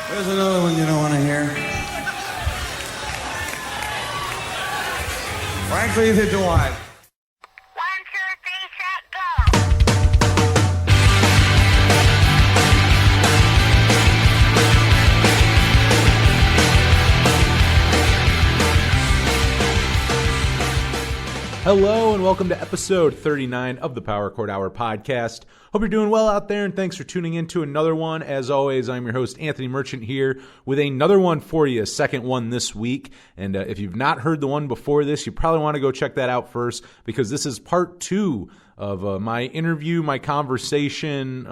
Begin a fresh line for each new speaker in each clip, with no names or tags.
There's another one you don't want to hear. Frankly, if you want.
1, 2, 3, set, go.
Hello and welcome to episode 39 of the Power Chord Hour podcast. Hope you're doing well out there and thanks for tuning in to another one. As always, I'm your host Anthony Merchant here with another one for you, a second one this week. And if you've not heard the one before this, you probably want to go check that out first because this is part two of my interview, my conversation,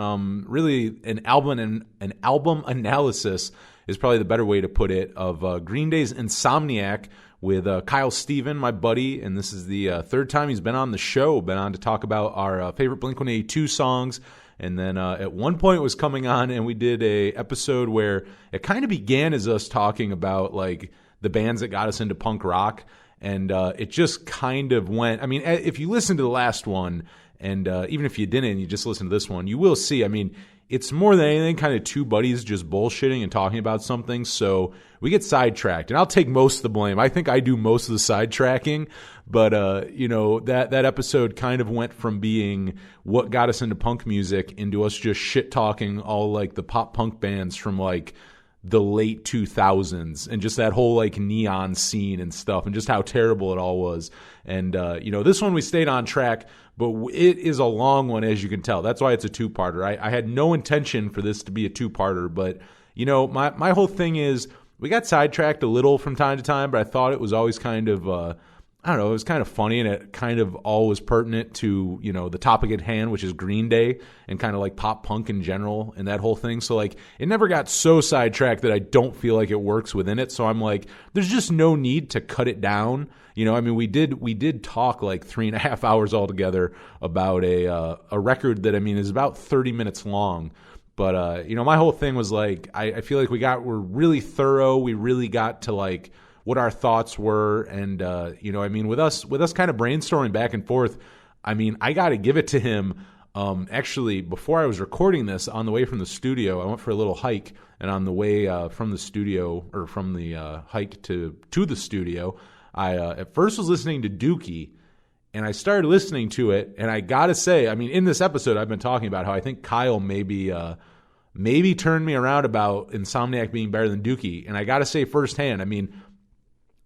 really an album analysis is probably the better way to put it, of Green Day's Insomniac with Kyle Steven, my buddy, and this is the third time he's been on the show, been on to talk about our favorite Blink-182 songs, and then at one point was coming on and we did a episode where it kind of began as us talking about like the bands that got us into punk rock, and it just kind of went, I mean, if you listen to the last one, and even if you didn't, you just listen to this one, you will see, I mean, it's more than anything kind of two buddies just bullshitting and talking about something, so we get sidetracked, and I'll take most of the blame. I think I do most of the sidetracking, but, you know, that episode kind of went from being what got us into punk music into us just shit-talking all, like, the pop-punk bands from, like, the late 2000s and just that whole, like, neon scene and stuff and just how terrible it all was. And, you know, this one we stayed on track, but it is a long one, as you can tell. That's why it's a two-parter. I had no intention for this to be a two-parter, but, you know, my whole thing is we got sidetracked a little from time to time, but I thought it was always kind of, I don't know, it was kind of funny, and it kind of all was pertinent to, you know, the topic at hand, which is Green Day and kind of like pop punk in general and that whole thing. So, like, it never got so sidetracked that I don't feel like it works within it. So I'm like, there's just no need to cut it down. You know, I mean, we did talk like 3.5 hours altogether about a record that, I mean, is about 30 minutes long. But, you know, my whole thing was like, I feel like we're really thorough. We really got to like what our thoughts were. And, you know, I mean, with us kind of brainstorming back and forth, I mean, I got to give it to him. Actually, before I was recording this, on the way from the studio, I went for a little hike. And on the way from the studio, or from the hike to the studio, I at first was listening to Dookie. And I started listening to it, and I gotta say, I mean, in this episode, I've been talking about how I think Kyle maybe turned me around about Insomniac being better than Dookie. And I gotta say firsthand, I mean,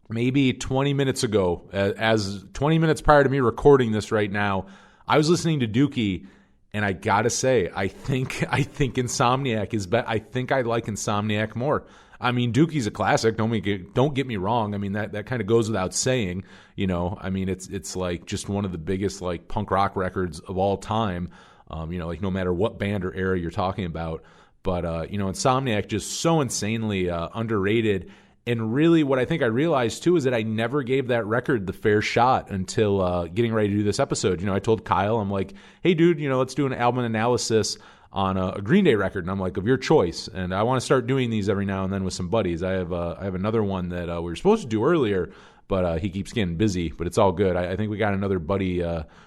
maybe 20 minutes ago, as 20 minutes prior to me recording this right now, I was listening to Dookie, and I gotta say, I think Insomniac is better. I think I like Insomniac more. I mean, Dookie's a classic. Don't get me wrong. I mean, that kind of goes without saying. You know, I mean, it's like just one of the biggest like punk rock records of all time. You know, like no matter what band or era you're talking about. But you know, Insomniac just so insanely underrated. And really, what I think I realized too is that I never gave that record the fair shot until getting ready to do this episode. You know, I told Kyle, I'm like, hey, dude, you know, let's do an album analysis on a Green Day record, and I'm like, of your choice. And I want to start doing these every now and then with some buddies. I have another one that we were supposed to do earlier, but he keeps getting busy. But it's all good. I think we got another buddy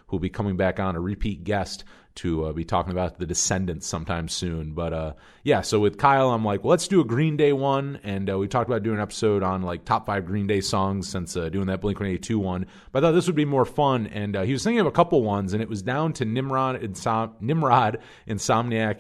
who'll be coming back on, a repeat guest, to be talking about the Descendants sometime soon. But yeah, so with Kyle, I'm like, well, let's do a Green Day one. And we talked about doing an episode on like top 5 Green Day songs since doing that Blink-182 one. But I thought this would be more fun. And he was thinking of a couple ones, and it was down to Nimrod, Insomniac,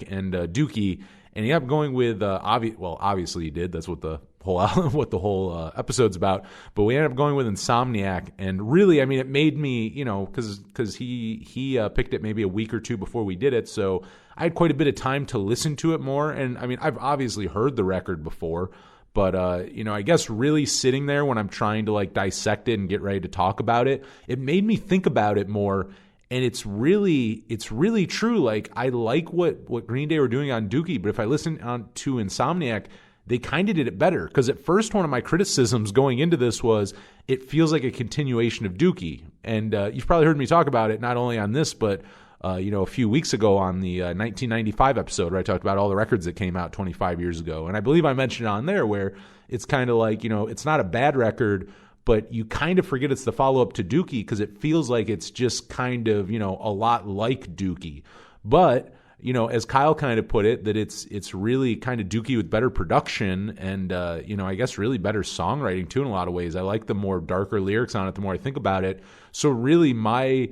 and Dookie. And he ended up going with obviously he did. That's what the whole episode's about. But we ended up going with Insomniac, and really, I mean, it made me, you know, because he picked it maybe a week or two before we did it, so I had quite a bit of time to listen to it more. And I mean, I've obviously heard the record before, but you know, I guess really sitting there when I'm trying to like dissect it and get ready to talk about it, it made me think about it more. And it's really true. Like, I like what Green Day were doing on Dookie, but if I listen on to Insomniac, they kind of did it better. Because at first, one of my criticisms going into this was it feels like a continuation of Dookie. And you've probably heard me talk about it, not only on this, but you know, a few weeks ago on the 1995 episode where I talked about all the records that came out 25 years ago. And I believe I mentioned on there where it's kind of like, you know, it's not a bad record, but you kind of forget it's the follow-up to Dookie because it feels like it's just kind of, you know, a lot like Dookie. But, as Kyle kind of put it, that it's really kind of Dookie with better production and, I guess really better songwriting too in a lot of ways. I like the more darker lyrics on it the more I think about it. So really my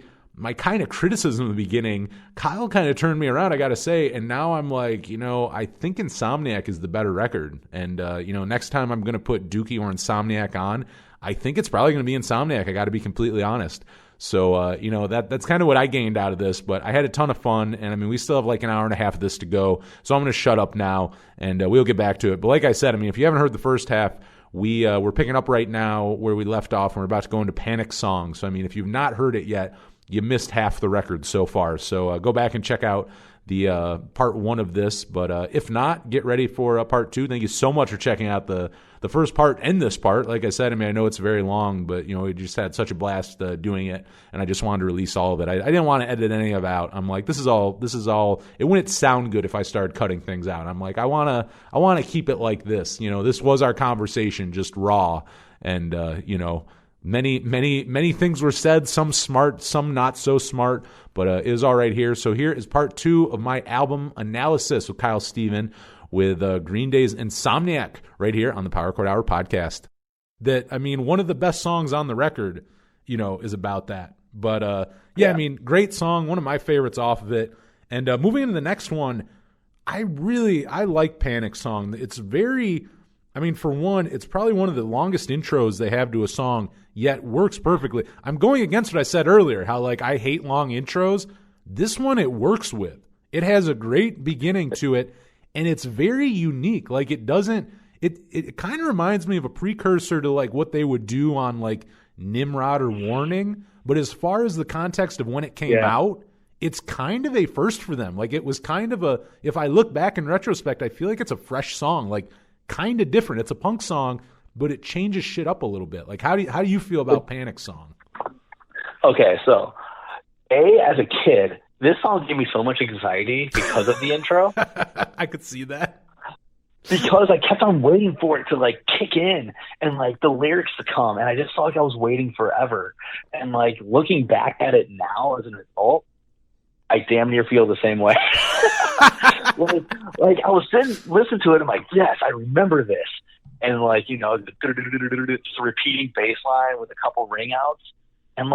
kind of criticism in the beginning, Kyle kind of turned me around, I got to say, and now I'm like, I think Insomniac is the better record. And, next time I'm going to put Dookie or Insomniac on, I think it's probably going to be Insomniac. I got to be completely honest. So, that's kind of what I gained out of this, but I had a ton of fun, and I mean, we still have like an hour and a half of this to go, so I'm going to shut up now, and we'll get back to it. But like I said, I mean, if you haven't heard the first half, we're picking up right now where we left off, and we're about to go into Panic Song. So, I mean, if you've not heard it yet, you missed half the record so far. So go back and check out the part one of this, but if not, get ready for part two. Thank you so much for checking out the first part and this part. Like I said, I mean, I know it's very long, but we just had such a blast doing it, and I just wanted to release all of it. I didn't want to edit any of it out. I'm like, this is all. It wouldn't sound good if I started cutting things out. I'm like, I want to keep it like this. This was our conversation, just raw, and Many things were said, some smart, some not so smart, but it is all right here. So here is part two of my album analysis with Kyle Steven with Green Day's Insomniac right here on the Power Chord Hour podcast. One of the best songs on the record, is about that. But I mean, great song, one of my favorites off of it. And moving into the next one, I like Panic Song. It's very... for one, it's probably one of the longest intros they have to a song, yet works perfectly. I'm going against what I said earlier, how I hate long intros. This one it works with. It has a great beginning to it, and it's very unique. It kind of reminds me of a precursor to what they would do on Nimrod or Warning, but as far as the context of when it came out, it's kind of a first for them. It was kind of if I look back in retrospect, I feel like it's a fresh song, kind of different. It's a punk song, but it changes shit up a little bit. How do you feel about Panic Song?
Okay, so as a kid, this song gave me so much anxiety because of the intro.
I could see that.
Because I kept on waiting for it to kick in and the lyrics to come, and I just felt like I was waiting forever. And looking back at it now as an adult, I damn near feel the same way. I was listening to it, I'm like, yes, I remember this. And just a repeating bass line with a couple ring outs. And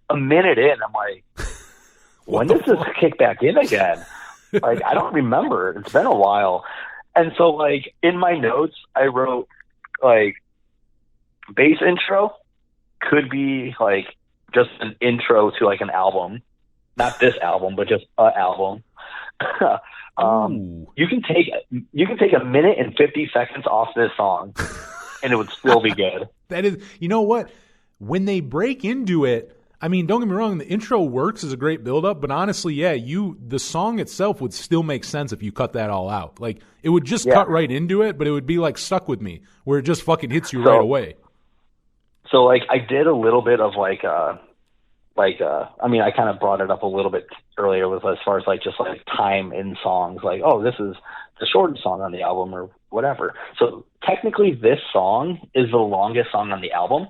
a minute in, I'm like, when does this kick back in again? I don't remember. It's been a while. And so in my notes, I wrote bass intro could be just an intro to an album. Not this album, but just an album. You can take a minute and 50 seconds off this song, and it would still be good.
That is, what? When they break into it, don't get me wrong, the intro works as a great build-up, but honestly, the song itself would still make sense if you cut that all out. It would just cut right into it, but it would be Stuck With Me, where it just fucking hits you right away.
So, I did a little bit of I kind of brought it up a little bit earlier with as far as just time in songs, this is the shortest song on the album or whatever. So technically this song is the longest song on the album,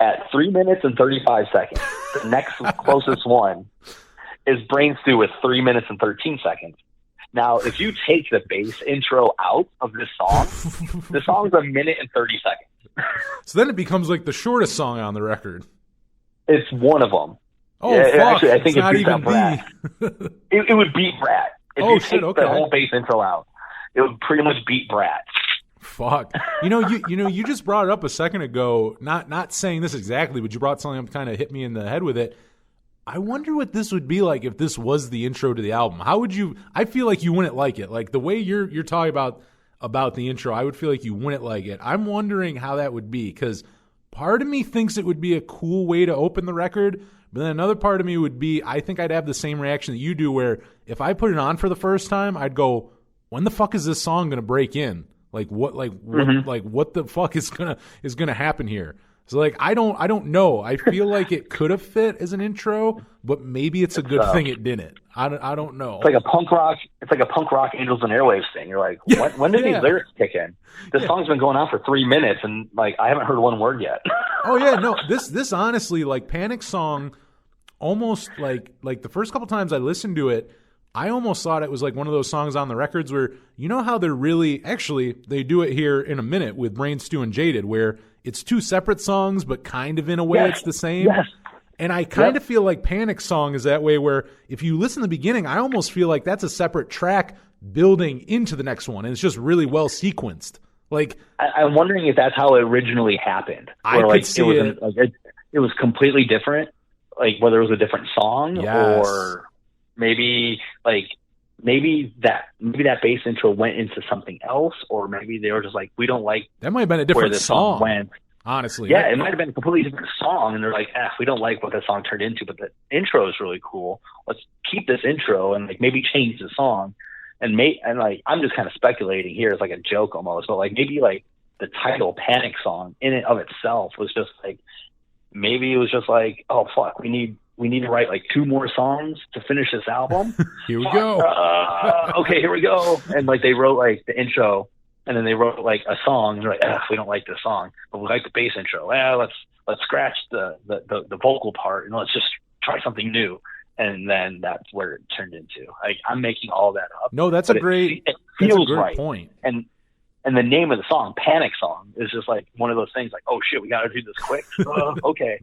at 3 minutes and 35 seconds. The next closest one is Brain Stew with 3 minutes and 13 seconds. Now, if you take the bass intro out of this song, the song's a minute and 30 seconds.
So then it becomes the shortest song on the record.
It's one of them.
Oh, fuck.
Actually, I think
it
beats out Brat. It would beat Brat. If you take the whole bass intro out, it would pretty much beat Brat.
Fuck. You just brought it up a second ago, not saying this exactly, but you brought something up to kind of hit me in the head with it. I wonder what this would be like if this was the intro to the album. How would you – I feel like you wouldn't like it. The way you're talking about the intro, I would feel like you wouldn't like it. I'm wondering how that would be because – part of me thinks it would be a cool way to open the record, but then another part of me would be, I think I'd have the same reaction that you do, where if I put it on for the first time, I'd go, when the fuck is this song going to break in? What the fuck is gonna happen here? So I don't know. I feel like it could have fit as an intro, but maybe it's a good thing it didn't. I don't know.
It's like a punk rock Angels and Airwaves thing. You're like, when did these lyrics kick in? This song's been going on for 3 minutes, and I haven't heard one word yet.
Oh yeah, no. This honestly, Panic Song, almost like the first couple times I listened to it, I almost thought it was like one of those songs on the records where, you know how they're really, actually, they do it here in a minute with Brain Stew and Jaded, where it's two separate songs, but kind of in a way it's the same.
Yes.
And I kind of feel like Panic Song is that way, where if you listen to the beginning, I almost feel like that's a separate track building into the next one, and it's just really well sequenced. Like,
I'm wondering if that's how it originally happened.
I
where,
could see it.
It was completely different, like whether it was a different song or maybe that bass intro went into something else, or maybe they were just like, we don't like
that might have been a different
where this song went.
Honestly,
yeah, it might have been a completely different song, and they're like, we don't like what the song turned into, but the intro is really cool. Let's keep this intro and like maybe change the song, and like I'm just kind of speculating here as like a joke almost, but like maybe like the title Panic Song in and of itself was just like, maybe it was just like, oh fuck, we need to write like 2 more songs to finish this album.
Here we go.
Okay, here we go. And like they wrote like the intro, and then they wrote like a song, and they're like, we don't like this song, but we like the bass intro. Let's scratch the vocal part, and let's just try something new. And then that's where it turned into. I'm making all that up.
No, that's a great
right.
point.
And the name of the song, Panic Song, is just like one of those things like, oh shit, we got to do this quick. Okay.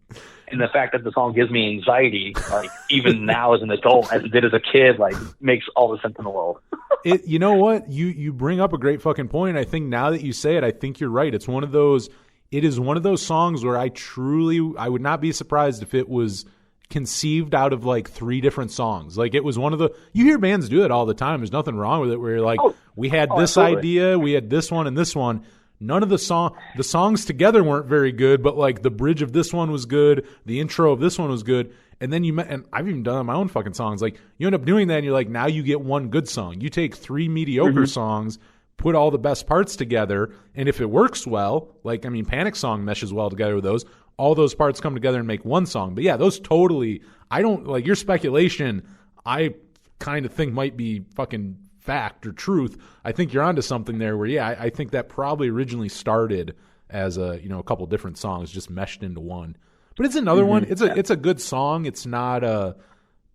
And the fact that the song gives me anxiety, like even now as an adult, as it did as a kid, like makes all the sense in the world.
You know what? You bring up a great fucking point. I think now that you say it, I think you're right. It is one of those songs where I would not be surprised if it was conceived out of like 3 different songs. Like it was one of you hear bands do it all the time. There's nothing wrong with it, where you're like, we had this absolutely. Idea, we had this one and this one. None of the songs together weren't very good, but like the bridge of this one was good, the intro of this one was good. And then and I've even done my own fucking songs. Like you end up doing that, and you're like, now you get one good song. You take 3 mediocre songs, put all the best parts together, and if it works well, like Panic Song meshes well together with those. All those parts come together and make one song. But yeah, those totally, I don't, like your speculation, I kind of think might be fucking fact or truth. I think you're onto something there where, yeah, I think that probably originally started as a couple different songs just meshed into one. But it's another one. It's a good song. It's not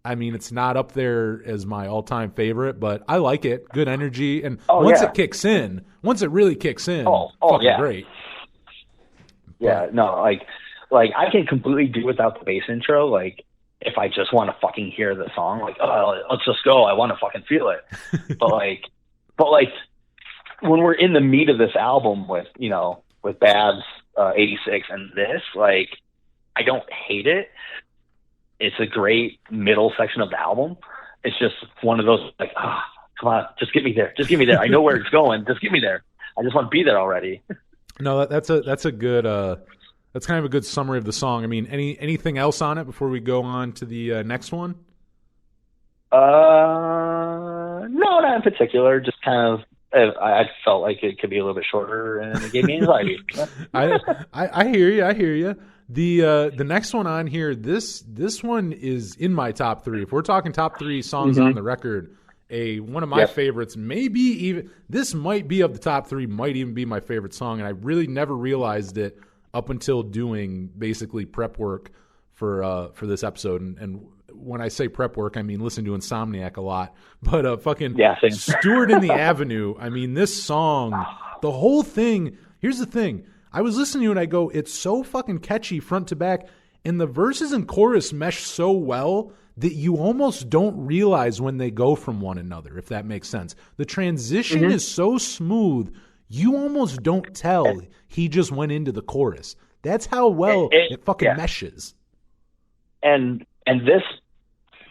it's not up there as my all-time favorite, but I like it. Good energy. And once it really kicks in, fucking great.
Yeah, no, like I can completely do without the bass intro. Like if I just want to fucking hear the song, like, let's just go. I want to fucking feel it. but like when we're in the meat of this album with Babs 86 and this, like I don't hate it. It's a great middle section of the album. It's just one of those like, come on, just get me there. Just get me there. I know where it's going. Just get me there. I just want to be there already.
No, that's a good that's kind of a good summary of the song. Anything else on it before we go on to the next one?
No, not in particular. Just kind of, I felt like it could be a little bit shorter, and it gave me anxiety.
I hear you. The next one on here, this one is in my top 3. If we're talking top 3 songs on the record, one of my favorites, maybe even this might be of the top 3, might even be my favorite song, and I really never realized it up until doing basically prep work for this episode. And when I say prep work, I mean listen to Insomniac a lot. But Stewart in the Avenue. This song, the whole thing. Here's the thing. I was listening to it and I go, it's so fucking catchy front to back, and the verses and chorus mesh so well that you almost don't realize when they go from one another, if that makes sense. The transition is so smooth, you almost don't tell he just went into the chorus. That's how well it fucking meshes. And
this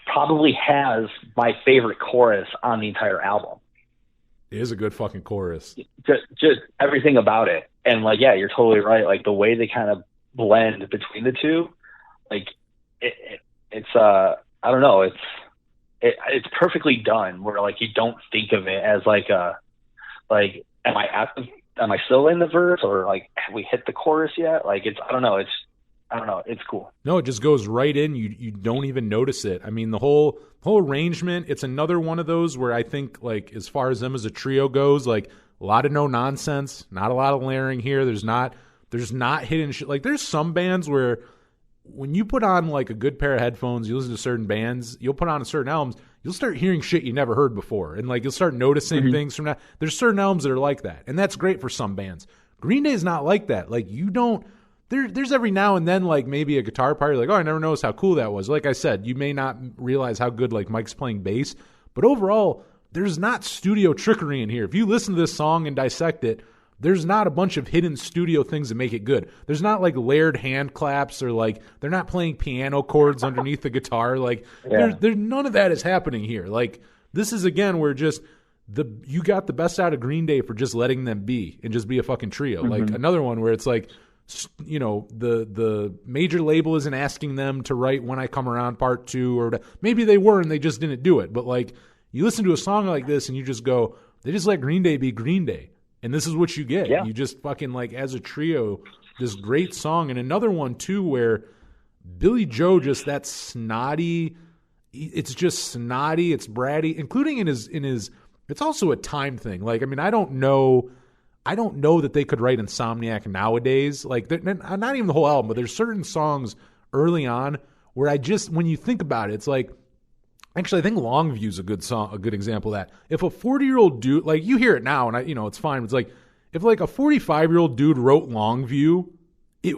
probably has my favorite chorus on the entire album.
It is a good fucking chorus.
Just everything about it. And like, yeah, you're totally right. Like the way they kind of blend between the two, like it's I don't know. It's perfectly done where like you don't think of it as like am I still in the verse, or like have we hit the chorus yet? Like I don't know. It's cool.
No, it just goes right in. You don't even notice it. The whole arrangement, it's another one of those where I think like as far as them as a trio goes, like a lot of no nonsense, not a lot of layering here. There's not hidden shit. Like there's some bands where when you put on like a good pair of headphones, you listen to certain bands, you'll put on certain albums, you'll start hearing shit you never heard before. And like you'll start noticing things from that. There's certain albums that are like that. And that's great for some bands. Green Day is not like that. Like you don't, there's every now and then like maybe a guitar part, you're like, oh, I never noticed how cool that was. Like I said, you may not realize how good like Mike's playing bass, but overall, there's not studio trickery in here. If you listen to this song and dissect it, there's not a bunch of hidden studio things that make it good. There's not like layered hand claps or like they're not playing piano chords underneath the guitar. Like there's none of that is happening here. Like this is again where just you got the best out of Green Day for just letting them be and just be a fucking trio. Like another one where it's like, you know, the major label isn't asking them to write When I Come Around Part 2 or maybe they were and they just didn't do it. But like you listen to a song like this and you just go, they just let Green Day be Green Day. And this is what you get. Yeah. You just fucking like as a trio, this great song. And another one too where Billy Joe just that snotty, it's just snotty, it's bratty, including in his it's also a time thing. Like, I mean, I don't know that they could write Insomniac nowadays. Like not even the whole album, but there's certain songs early on where when you think about it, it's like, actually, I think Longview's a good song, a good example of that. If a 40-year-old dude, like you hear it now, and it's fine. It's like if like a 45-year-old dude wrote Longview,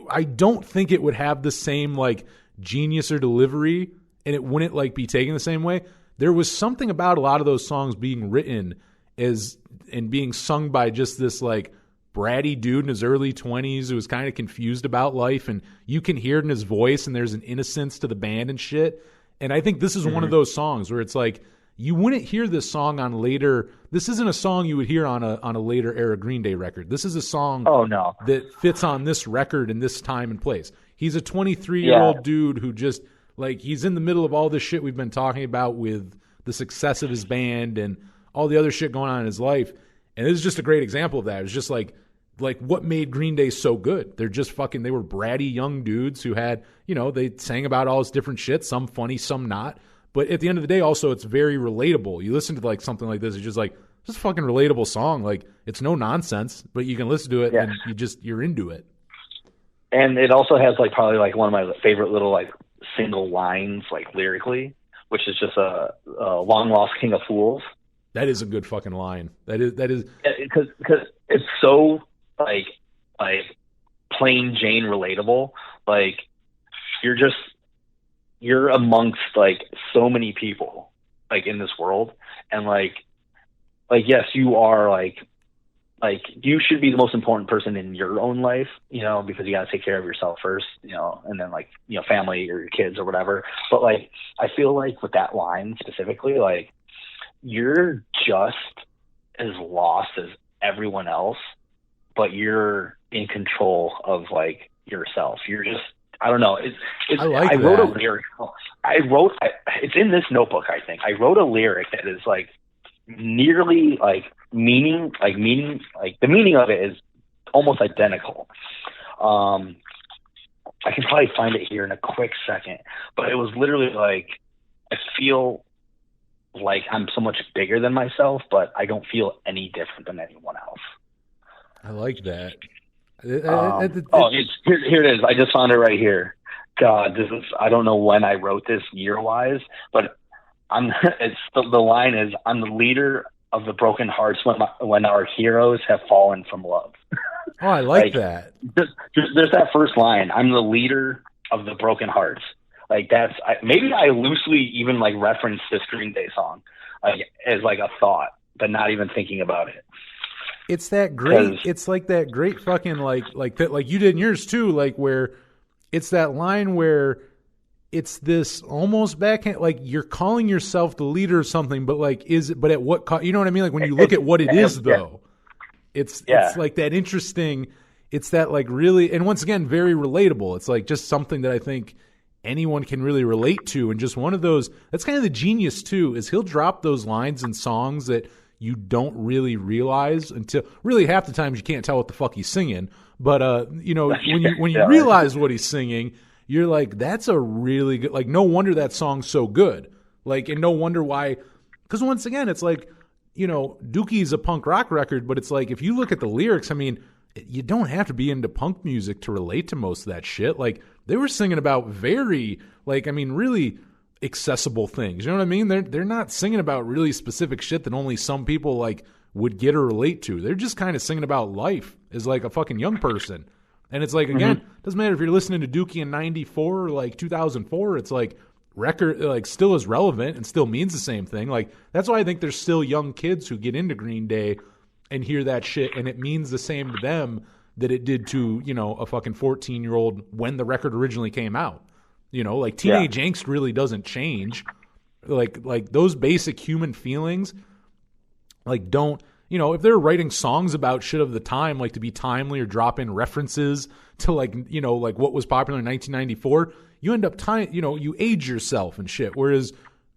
I don't think it would have the same like genius or delivery, and it wouldn't like be taken the same way. There was something about a lot of those songs being written and being sung by just this like bratty dude in his early 20s who was kind of confused about life, and you can hear it in his voice, and there's an innocence to the band and shit. And I think this is one of those songs where it's like you wouldn't hear this song on later. This isn't a song you would hear on a later era Green Day record. This is a song that fits on this record in this time and place. He's a 23-year-old dude who just like he's in the middle of all this shit we've been talking about with the success of his band and all the other shit going on in his life. And this is just a great example of that. It's just like what made Green Day so good. They're just they were bratty young dudes who had, they sang about all this different shit, some funny, some not. But at the end of the day, also, it's very relatable. You listen to like something like this, it's just like, just a fucking relatable song. Like, it's no nonsense, but you can listen to it and you're into it.
And it also has like probably like one of my favorite little like single lines, like lyrically, which is just a long lost king of fools.
That is a good fucking line. That is
because it's so like plain Jane relatable. Like you're amongst like so many people like in this world, and like yes, you are like you should be the most important person in your own life, because you got to take care of yourself first, and then like family or your kids or whatever. But like I feel like with that line specifically, like you're just as lost as everyone else, but you're in control of like yourself. You're just, I don't know. I wrote a lyric. It's in this notebook, I think. I wrote a lyric that is like nearly like the meaning of it is almost identical. I can probably find it here in a quick second, but it was literally like, I feel like I'm so much bigger than myself, but I don't feel any different than anyone else.
I like that.
Here it is. I just found it right here. God, I don't know when I wrote this year-wise, but the line is, I'm the leader of the broken hearts when our heroes have fallen from love.
Oh, I like that.
There's that first line. I'm the leader of the broken hearts. Like maybe I loosely even like referenced this Green Day song as like a thought, but not even thinking about it.
It's that great. It's like that great fucking like that, like you did in yours too. Like where it's that line where it's this almost backhand, like you're calling yourself the leader of something, but like but at what cost? You know what I mean? Like when you look at what it is, though, it's like that interesting. It's that like really, and once again, very relatable. It's like just something that I think anyone can really relate to, and just one of those. That's kind of the genius too. Is he'll drop those lines in songs that you don't really realize until really half the times you can't tell what the fuck he's singing. But when you realize what he's singing, you're like, that's a really good. Like, no wonder that song's so good. Like, and no wonder why. Because once again, it's like, Dookie's a punk rock record, but it's like if you look at the lyrics, I mean, you don't have to be into punk music to relate to most of that shit. Like, they were singing about very, like, I mean, really accessible things. You know what I mean? They're not singing about really specific shit that only some people, like, would get or relate to. They're just kind of singing about life as, like, a fucking young person. And it's like, again, doesn't matter if you're listening to Dookie in 94 or, like, 2004. It's like, record, like, still is relevant and still means the same thing. Like, that's why I think there's still young kids who get into Green Day and hear that shit, and it means the same to them that it did to, you know, a fucking 14-year-old when the record originally came out. You know, like, teenage angst really doesn't change. Like those basic human feelings, like, don't, you know, if they're writing songs about shit of the time, like, to be timely or drop in references to, like, you know, like what was popular in 1994, you end up you know, you age yourself and shit. Whereas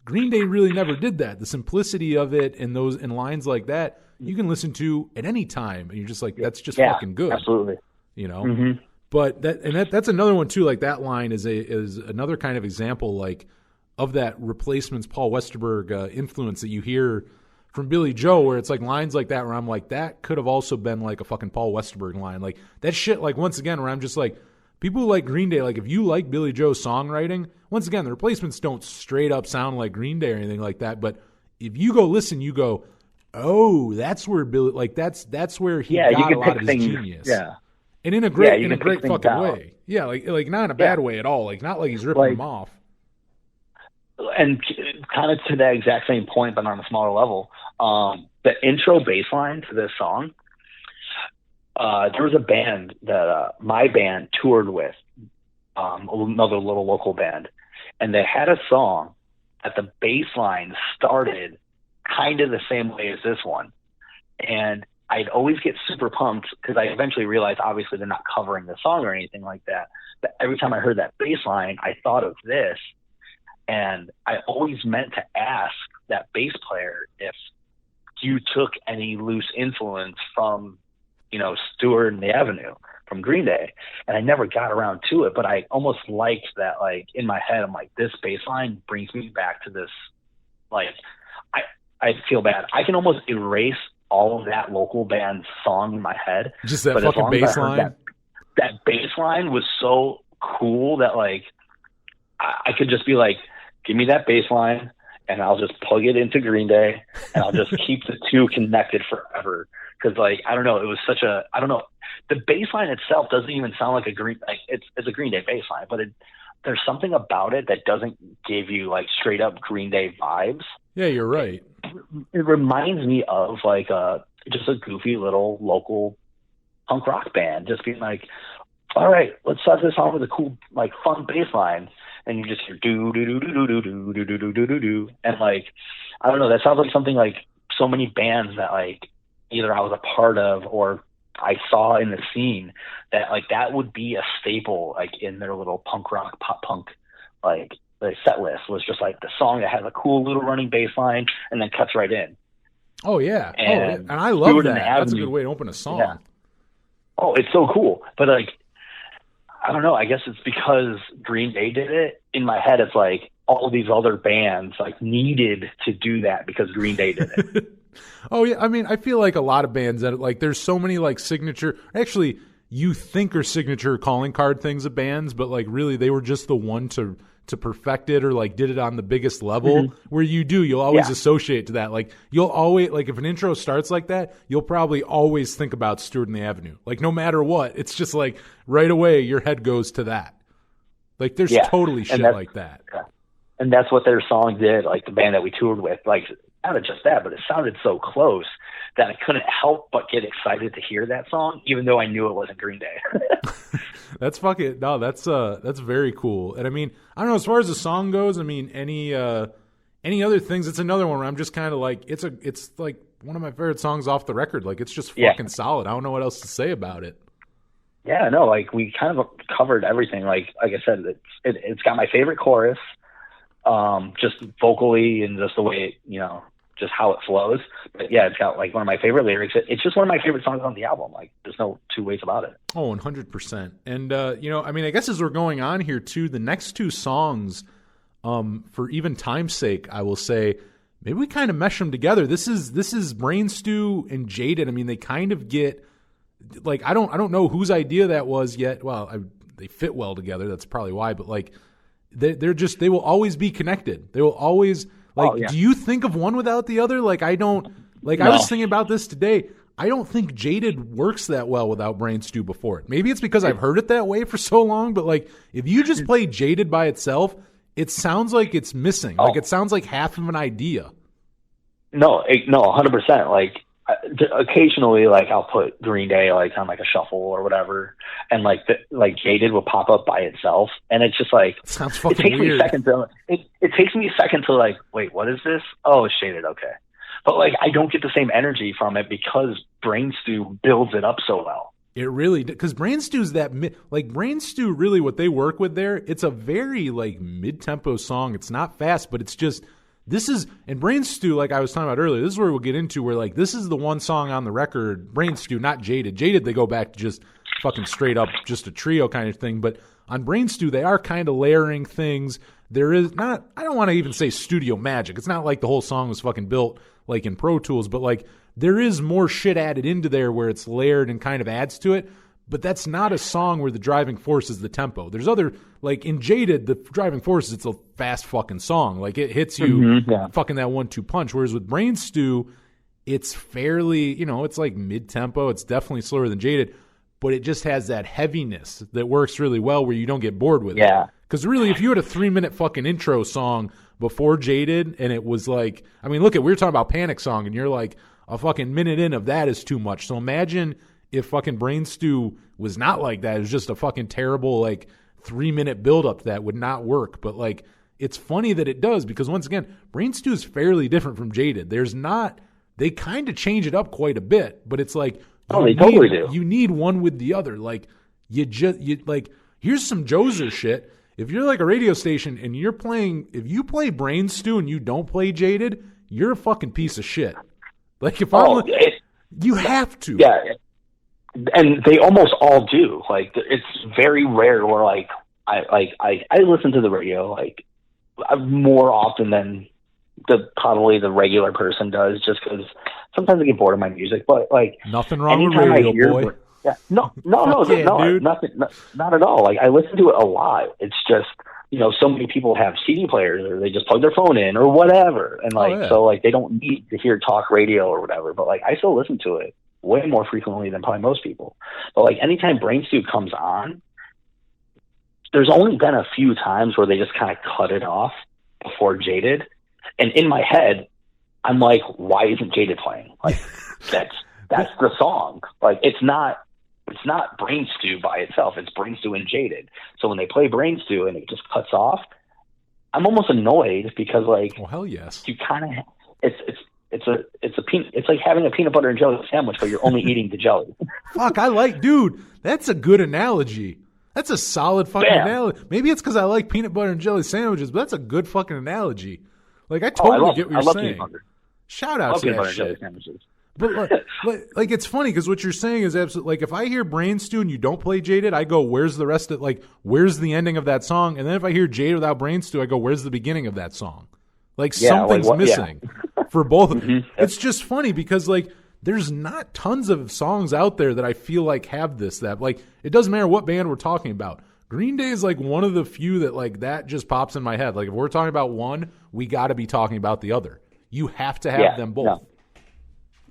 Green Day really never did that. The simplicity of it and those and lines like that, you can listen to at any time, and you're just like, that's just fucking good.
Absolutely.
You know? But that's another one too. Like, that line is another kind of example, like, of that Replacements Paul Westerberg influence that you hear from Billy Joe, where it's like lines like that where I'm like, that could have also been like a fucking Paul Westerberg line. Like, that shit, like, once again, where I'm just like, people who like Green Day, like, if you like Billy Joe's songwriting, once again, the Replacements don't straight up sound like Green Day or anything like that, but if you go listen, you go, oh, that's where Billy, like, that's where he got a lot of his genius.
Yeah.
And in a great fucking way. Yeah, like not in a bad way at all. Like, not like he's ripping them off.
And kind of to that exact same point, but on a smaller level, the intro bass line to this song, there was a band that my band toured with, another little local band, and they had a song that the bass line started kind of the same way as this one. And I'd always get super pumped because I eventually realized, obviously, they're not covering the song or anything like that. But every time I heard that bass line, I thought of this. And I always meant to ask that bass player if you took any loose influence from, you know, Stewart and the Avenue from Green Day. And I never got around to it, but I almost liked that, like, in my head, I'm like, this bass line brings me back to this. Like, I feel bad. I can almost erase all of that local band's song in my head.
Just that fucking bass line?
That bass line was so cool that, like, I could just be like, give me that bass line and I'll just plug it into Green Day and I'll just keep the two connected forever. Cause, like, I don't know, it was such a, I don't know, the bass line itself doesn't even sound like it's a Green Day bass line, but there's something about it that doesn't give you, like, straight up Green Day vibes.
Yeah, you're right.
It reminds me of, like, just a goofy little local punk rock band just being like, all right, let's start this on with a cool, like, fun bass line. And you just hear do do do do do do do do do do do do, and, like, I don't know, that sounds like something like so many bands that, like, either I was a part of or I saw in the scene that, like, that would be a staple, like, in their little punk rock, pop punk, like, the set list was just like the song that has a cool little running bass line and then cuts right in.
Oh yeah, and I love that. That's a good way to open a song.
Yeah. Oh, it's so cool, but, like, I don't know. I guess it's because Green Day did it. In my head, it's like all these other bands, like, needed to do that because Green Day did it.
Oh yeah, I mean, I feel like a lot of bands that, like, there's so many, like, signature. Actually, you think are signature calling card things of bands, but, like, really they were just the one to perfect it or, like, did it on the biggest level. Where you'll always associate to that. Like, you'll always, like, if an intro starts like that, you'll probably always think about Stewart and the Avenue. Like, no matter what, it's just like right away your head goes to that. Like, there's totally shit like that.
Yeah. And that's what their song did, like, the band that we toured with. Like, not just that, but it sounded so close that I couldn't help but get excited to hear that song, even though I knew it wasn't Green Day.
That's fucking no. That's very cool. And I mean, I don't know, as far as the song goes. I mean, any other things? It's another one where I'm just kind of like, it's like one of my favorite songs off the record. Like, it's just fucking solid. I don't know what else to say about it.
Yeah, no, like, we kind of covered everything. Like I said, it's got my favorite chorus, just vocally and just the way it, you know, just how it flows. But yeah, it's got, like, one of my favorite lyrics. It's just one of my favorite songs on the album. Like, there's no two ways about it.
Oh, 100%. And, you know, I mean, I guess as we're going on here too, the next two songs, for even time's sake, I will say, maybe we kind of mesh them together. This is Brain Stew and Jaded. I mean, they kind of get like I don't know whose idea that was yet. Well, they fit well together. That's probably why. But like they will always be connected. They will always like. Do you think of one without the other? Like I don't. Like no. I was thinking about this today. I don't think Jaded works that well without Brain Stew before it. Maybe it's because I've heard it that way for so long. But like if you just play Jaded by itself, it sounds like it's missing. Like it sounds like half of an idea.
No, 100%. Like occasionally, like I'll put Green Day like on like a shuffle or whatever, and like Jaded will pop up by itself, and it's just like
it sounds fucking
it takes
weird.
Me a second to it takes me a second to like, wait, what is this? Oh, it's Jaded, okay. But like I don't get the same energy from it because Brain Stew builds it up so well.
It really, because Brain Stew's like Brain Stew really what they work with there. It's a very like mid-tempo song. It's not fast, but it's just. This is, and Brain Stew, like I was talking about earlier, this is where we'll get into where, like, this is the one song on the record, Brain Stew, not Jaded. Jaded, they go back to just fucking straight up, just a trio kind of thing. But on Brain Stew, they are kind of layering things. There is not, I don't want to even say studio magic. It's not like the whole song was fucking built, like, in Pro Tools. But, like, there is more shit added into there where it's layered and kind of adds to it. But that's not a song where the driving force is the tempo. There's other, like in Jaded, the driving force is it's a fast fucking song. Like it hits you fucking that 1-2 punch. Whereas with Brain Stew, it's fairly, it's like mid-tempo. It's definitely slower than Jaded, but it just has that heaviness that works really well where you don't get bored with it. Because really, if you had a 3-minute fucking intro song before Jaded and it was like, I mean, look at, we were talking about Panic Song and you're like, a fucking minute in of that is too much. So imagine if fucking Brain Stew was not like that. It was just a fucking terrible, like, 3-minute build-up that would not work. But, like, it's funny that it does because, once again, Brain Stew is fairly different from Jaded. They kind of change it up quite a bit, but it's like,
totally do.
You need one with the other. Like, like, here's some Joser shit. If you're like a radio station and if you play Brain Stew and you don't play Jaded, you're a fucking piece of shit. Like, if you have to.
Yeah. And they almost all do. Like it's very rare where like I listen to the radio like more often than probably the regular person does, just because sometimes I get bored of my music. But like
nothing wrong with radio, boy.
No,
dude.
nothing, not at all. Like I listen to it a lot. It's just so many people have CD players or they just plug their phone in or whatever, and so like they don't need to hear talk radio or whatever. But like I still listen to it way more frequently than probably most people. But like anytime Brain Stew comes on, there's only been a few times where they just kind of cut it off before Jaded. And in my head, I'm like, why isn't Jaded playing? Like that's the song. Like it's not Brain Stew by itself. It's Brain Stew and Jaded. So when they play Brain Stew and it just cuts off, I'm almost annoyed because like,
well, hell yes.
You kind of, it's like having a peanut butter and jelly sandwich, but you're only eating the jelly.
Fuck, dude, that's a good analogy. That's a solid fucking analogy. Maybe it's because I like peanut butter and jelly sandwiches, but that's a good fucking analogy. Like, I totally get what you're saying. Shout out to that shit. But like, it's funny because what you're saying is absolutely, like, if I hear Brain Stew and you don't play Jaded, I go, where's the rest of, like, where's the ending of that song? And then if I hear Jaded without Brain Stew, I go, where's the beginning of that song? Like, something's missing for both of them. It's just funny because, like, there's not tons of songs out there that I feel like have this, that, like, it doesn't matter what band we're talking about. Green Day is, like, one of the few that, like, that just pops in my head. Like, if we're talking about one, we got to be talking about the other. You have to have them both.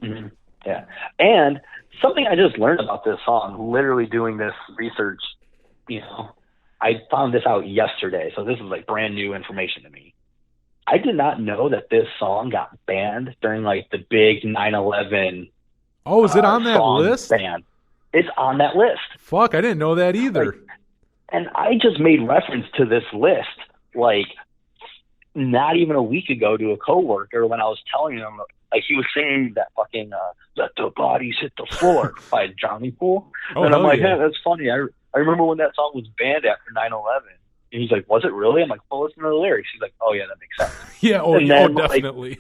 Yeah. And something I just learned about this song, literally doing this research, I found this out yesterday. So this is, like, brand new information to me. I did not know that this song got banned during like the big 9/11.
Oh, is it on that list?
Ban. It's on that list.
Fuck, I didn't know that either.
Like, and I just made reference to this list like not even a week ago to a coworker when I was telling him, like he was singing that fucking "Let the Bodies Hit the Floor" by Drowning Pool, and I'm like, hey, that's funny. I remember when that song was banned after 9/11. And he's like, was it really? I'm like, well, listen to the lyrics. He's like, oh, yeah, that makes sense.
Definitely.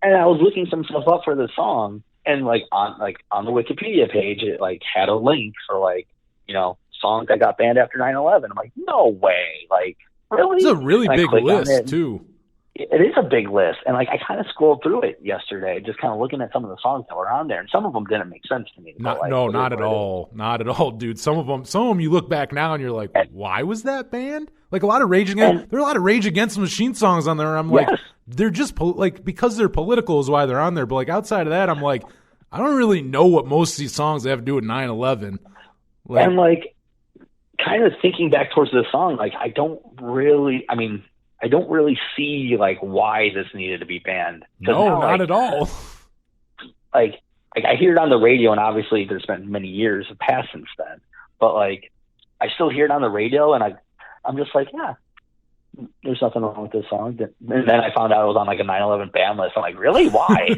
And I was looking some stuff up for the song, and like on the Wikipedia page, it like had a link for like, songs that got banned after 9/11. I'm like, no way. Like, really?
It's a really big list, too.
it is a big list, and like I kind of scrolled through it yesterday, just kind of looking at some of the songs that were on there, and some of them didn't make sense to me.
Not at all, dude. Some of them you look back now and you're like, why was that banned? Like a lot of Rage Against, there are a lot of Rage Against the Machine songs on there. I'm like, they're just like because they're political is why they're on there. But like outside of that, I'm like, I don't really know what most of these songs have to do with 9/11.
And like, kind of thinking back towards the song, like I don't really see like why this needed to be banned.
No, now, not at all.
Like I hear it on the radio, and obviously there's been many years have passed since then. But like, I still hear it on the radio, and I'm just like, yeah, there's nothing wrong with this song. And then I found out it was on like a 9/11 ban list. I'm like, really? Why?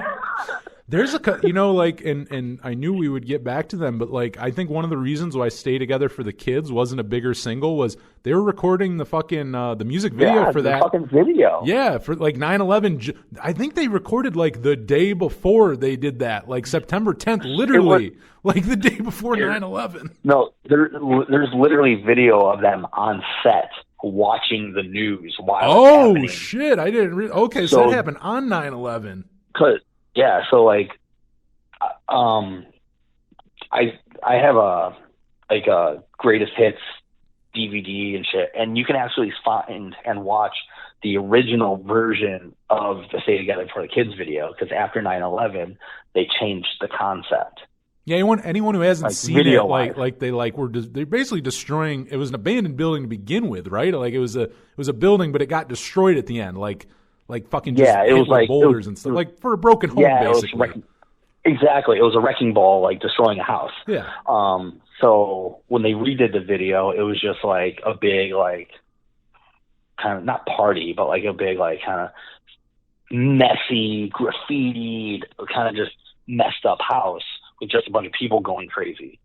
There's like, and I knew we would get back to them, but like, I think one of the reasons why Stay Together for the Kids wasn't a bigger single was they were recording the fucking, the music video for that.
Fucking video.
Yeah. For like 9/11. I think they recorded like the day before they did that, like September 10th, literally like the day before 9/11.
No, there's literally video of them on set watching the news while it's happening.
Shit. I didn't okay. So that happened on 9/11.
Yeah, so like, I have a greatest hits DVD and shit, and you can actually find and watch the original version of the Stay Together for the Kids video, because after 9/11 they changed the concept.
Yeah, anyone who hasn't seen it, they're basically destroying. It was an abandoned building to begin with, right? Like it was a building, but it got destroyed at the end, like fucking just
it was like
boulders and stuff, like for a broken home, basically.
Exactly, it was a wrecking ball, like destroying a house.
Yeah.
So when they redid the video, it was just like a big, like, kind of not party, but like a big, like, kind of messy, graffitied, kind of just messed up house with just a bunch of people going crazy,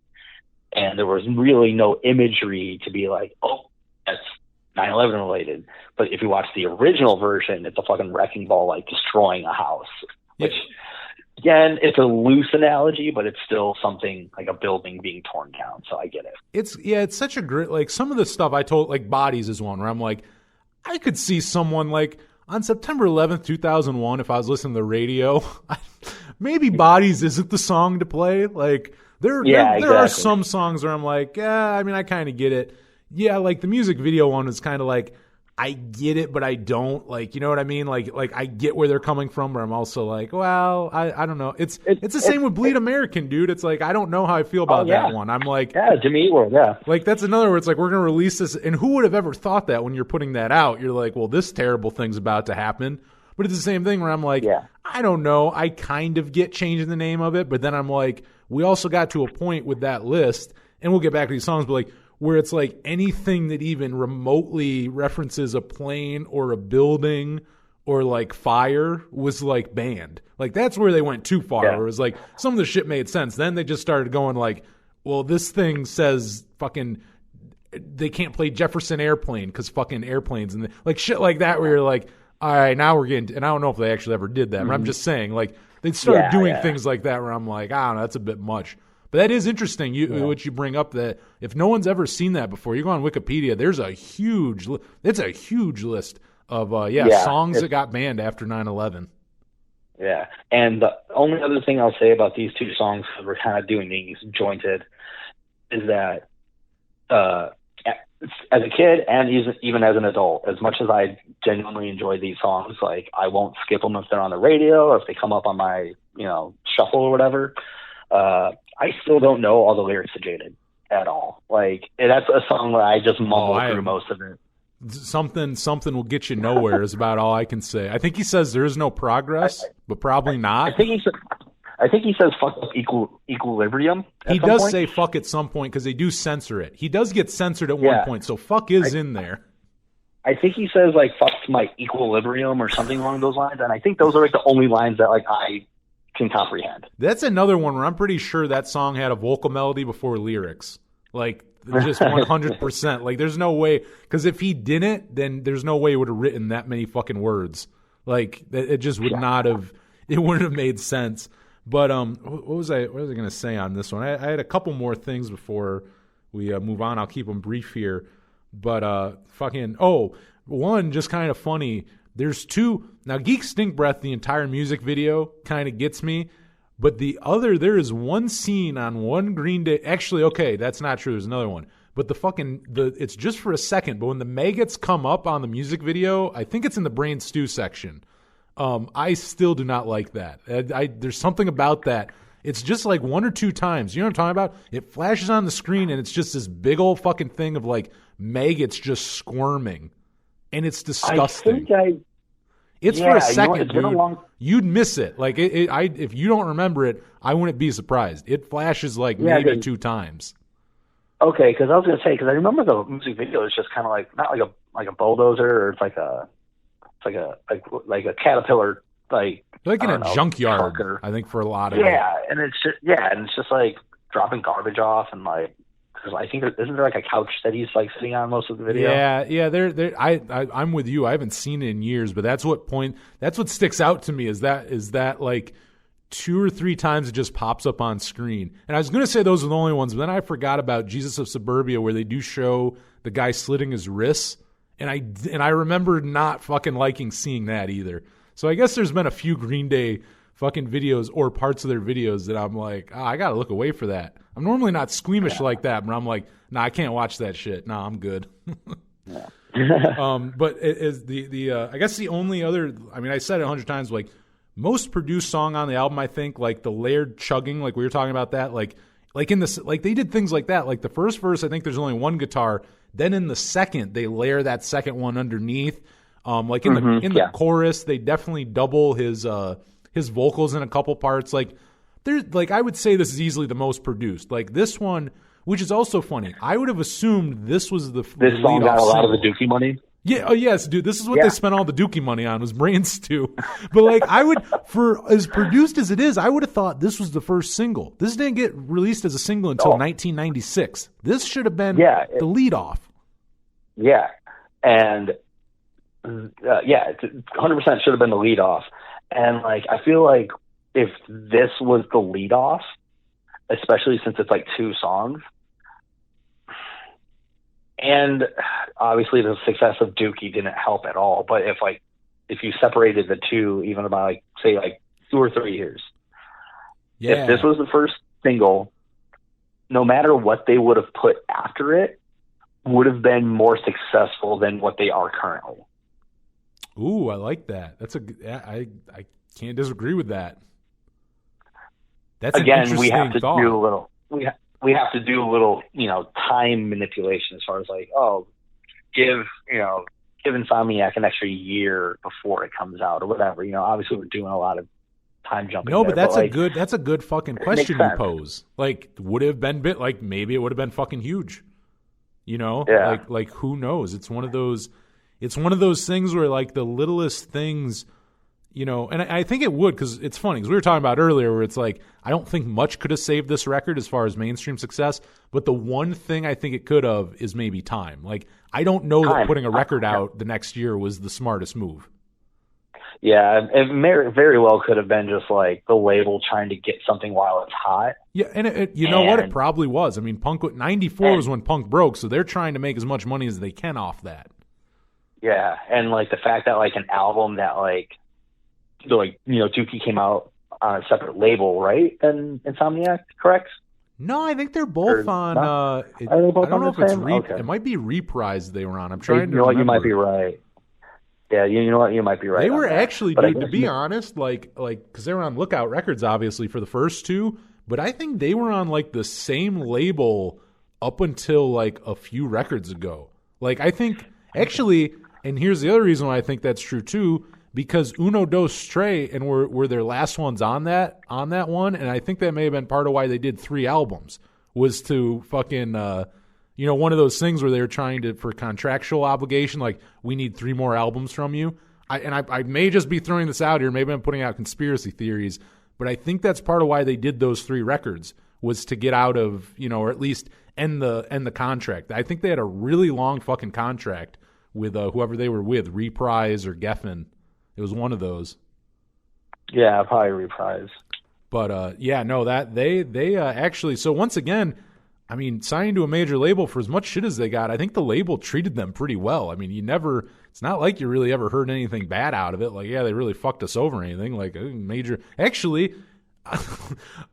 and there was really no imagery to be like, oh, that's 9/11 related. But if you watch the original version, it's a fucking wrecking ball, like destroying a house. Which, again, it's a loose analogy, but it's still something like a building being torn down. So I get it.
It's such a great, like some of the stuff I told, like Bodies is one where I'm like, I could see someone like on September 11th, 2001, if I was listening to the radio, maybe Bodies isn't the song to play. Like there are some songs where I'm like, yeah, I mean, I kind of get it. Yeah, like the music video one is kind of like, I get it, but I don't. Like, you know what I mean? Like I get where they're coming from, but I'm also like, well, I don't know. It's the same with Bleed American, dude. It's like, I don't know how I feel about that one. I'm like,
Jimmy Eat World, yeah.
Like, that's another where it's like, we're going to release this. And who would have ever thought that when you're putting that out? You're like, well, this terrible thing's about to happen. But it's the same thing where I'm like, I don't know. I kind of get changing the name of it. But then I'm like, we also got to a point with that list, and we'll get back to these songs, but like, where it's like anything that even remotely references a plane or a building or like fire was like banned. Like that's where they went too far. Where it was like some of the shit made sense. Then they just started going like, well, this thing says fucking they can't play Jefferson Airplane because fucking airplanes and like shit like that where you're like, all right, now we're getting, and I don't know if they actually ever did that, but I'm just saying like they started doing things like that where I'm like, I don't know, that's a bit much. But that is interesting, what you bring up, that if no one's ever seen that before, you go on Wikipedia, there's a huge list of songs that got banned after 9/11.
Yeah, and the only other thing I'll say about these two songs, because we're kind of doing these jointed, is that as a kid and even as an adult, as much as I genuinely enjoy these songs, like I won't skip them if they're on the radio or if they come up on my shuffle or whatever. I still don't know all the lyrics to Jaded at all. Like that's a song where I just mumble through most of it.
Something will get you nowhere is about all I can say. I think he says there is no progress, but probably not.
I think he says fuck up equilibrium.
He does say fuck at some point because they do censor it. He does get censored at one point, so fuck is in there.
I think he says like fuck my equilibrium or something along those lines, and I think those are like the only lines that like I can comprehend.
That's another one where I'm pretty sure that song had a vocal melody before lyrics. Like just 100%. Like there's no way, because if he didn't, then there's no way he would have written that many fucking words. Like it just would not have. It wouldn't have made sense. But what was I going to say on this one? I had a couple more things before we move on. I'll keep them brief here. But one just kind of funny. There's two. Now, Geek Stink Breath, the entire music video kind of gets me. But there is one scene on one Green Day. Actually, okay, that's not true. There's another one. But it's just for a second. But when the maggots come up on the music video, I think it's in the brain stew section. I still do not like that. There's something about that. It's just like one or two times. You know what I'm talking about? It flashes on the screen and it's just this big old fucking thing of like maggots just squirming. And it's disgusting. It's for a second, dude. You'd miss it. Like if you don't remember it, I wouldn't be surprised. It flashes like maybe two times.
Okay, because I was gonna say I remember the music video is just kind of like not like a bulldozer, or it's like a caterpillar, like
in a junkyard. Trucker. I think for a lot of it.
And it's just like dropping garbage off and like. Because I think isn't there like a couch that he's like sitting on most of the video?
Yeah. I'm with you. I haven't seen it in years, but that's what sticks out to me is that like 2 or 3 times it just pops up on screen. And I was gonna say those are the only ones, but then I forgot about Jesus of Suburbia, where they do show the guy slitting his wrists, and I remember not fucking liking seeing that either. So I guess there's been a few Green Day fucking videos or parts of their videos that I'm like, I gotta look away for that. I'm normally not squeamish like that, but I'm like, nah, I can't watch that shit. Nah, I'm good. But it is I guess the only other, I mean, I said it 100 times, like most produced song on the album, I think, like the layered chugging, like we were talking about that, like in this, like they did things like that. Like the first verse, I think there's only one guitar. Then in the second, they layer that second one underneath. Like in the chorus, they definitely double his vocals in a couple parts. Like there's like, I would say this is easily the most produced. Like this one, which is also funny. I would have assumed this was the
song got a lot of the Dookie money.
Yeah. Oh yes, dude. This is what they spent all the Dookie money on, was brain stew. But like, for as produced as it is, I would have thought this was the first single. This didn't get released as a single until 1996. This should have been the lead off.
Yeah. And 100% should have been the lead off. And like, I feel like if this was the lead off, especially since it's like 2 songs, and obviously the success of Dookie didn't help at all. But if you separated the two, even about like, say like 2 or 3 years, if this was the first single, no matter what they would have put after it, would have been more successful than what they are currently.
Ooh, I like that. I can't disagree with that. That's
again, we have to do a little. We have to do a little, time manipulation as far as like, give Insomniac an extra year before it comes out or whatever. Obviously we're doing a lot of time jumping.
No, but that's a good fucking question you pose. Like, would it have been like maybe it would have been fucking huge. Like who knows? It's one of those things where like the littlest things. And I think it would, because it's funny, because we were talking about earlier where it's like, I don't think much could have saved this record as far as mainstream success, but the one thing I think it could have is maybe time. Like, I don't know that putting a record out the next year was the smartest move.
Yeah, it very well could have been just like the label trying to get something while it's hot.
Yeah, and it probably was. I mean, Punk 94 was when Punk broke, so they're trying to make as much money as they can off that. Yeah,
and like the fact that like an album that Dookie came out on a separate label, right? And Insomniac, correct?
No, I think they're both on. I don't know if it's it might be Reprise they were on. I'm trying to remember.
You might be right. Yeah, you know what? You might be right.
They were actually, dude, to be honest, like because they were on Lookout Records, obviously, for the first 2, but I think they were on like the same label up until like a few records ago. Like I think actually, and here's the other reason why I think that's true too. Because Uno Dos Tres and were their last ones on that one, and I think that may have been part of why they did 3 albums, was to fucking one of those things where they were trying to, for contractual obligation, like, we need 3 more albums from you. I may just be throwing this out here, maybe I'm putting out conspiracy theories, but I think that's part of why they did those 3 records, was to get out of, or at least end the contract. I think they had a really long fucking contract with whoever they were with, Reprise or Geffen. It was one of those.
Yeah, probably Reprise.
But that they actually. So once again, I mean, signing to a major label for as much shit as they got, I think the label treated them pretty well. I mean, it's not like you really ever heard anything bad out of it. Like, yeah, they really fucked us over or anything. Like, actually,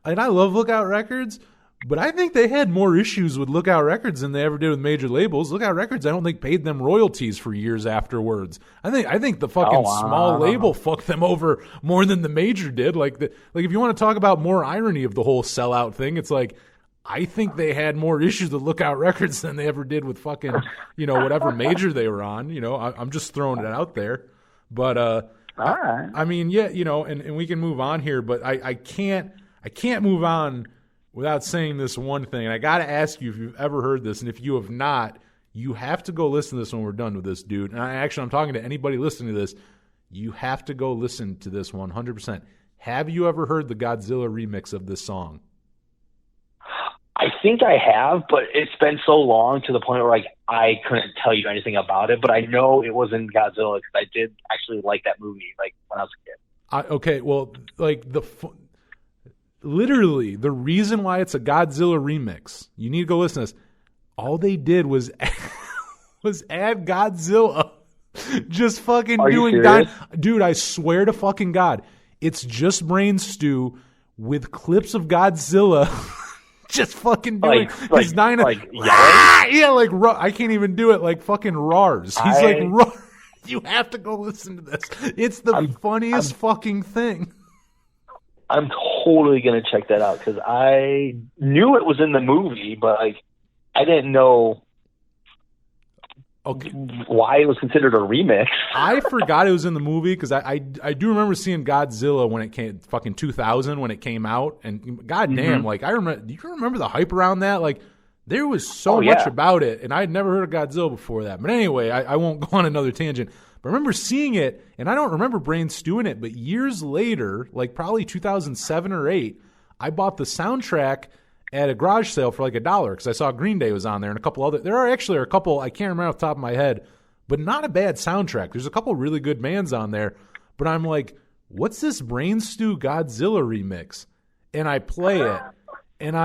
and I love Lookout Records, but I think they had more issues with Lookout Records than they ever did with major labels. Lookout Records, I don't think, paid them royalties for years afterwards. I think the fucking small label fucked them over more than the major did. Like if you want to talk about more irony of the whole sellout thing, it's like, I think they had more issues with Lookout Records than they ever did with fucking, whatever major they were on. I'm just throwing it out there. But
all right.
I mean, yeah, and we can move on here, but I can't move on without saying this one thing. And I got to ask you if you've ever heard this, and if you have not, you have to go listen to this when we're done with this, dude. And I'm talking to anybody listening to this. You have to go listen to this 100%. Have you ever heard the Godzilla remix of this song?
I think I have, but it's been so long to the point where I couldn't tell you anything about it. But I know it was in Godzilla because I did actually like that movie when I was a kid.
Okay, well, literally the reason why it's a Godzilla remix, you need to go listen to this. All they did was add Godzilla, just fucking
Are
doing.
you serious?
Dude, I swear to fucking God, it's just brain stew with clips of Godzilla. Just fucking doing his
yelling?
I can't even do it like fucking roars. He's like roar. You have to go listen to this. It's the funniest fucking thing.
I'm totally gonna check that out because I knew it was in the movie, but I didn't know why it was considered a remix.
I forgot it was in the movie because I do remember seeing Godzilla when it came, fucking 2000 when it came out, and goddamn, I remember. Do you remember the hype around that? Like, there was so much about it, and I had never heard of Godzilla before that. But anyway, I won't go on another tangent. But I remember seeing it, and I don't remember brain stewing it, but years later, like probably 2007 or 8, I bought the soundtrack at a garage sale for like $1 because I saw Green Day was on there and a couple other. There are actually a couple, I can't remember off the top of my head, but not a bad soundtrack. There's a couple really good bands on there, but I'm like, what's this Brain Stew Godzilla remix? And I play it, and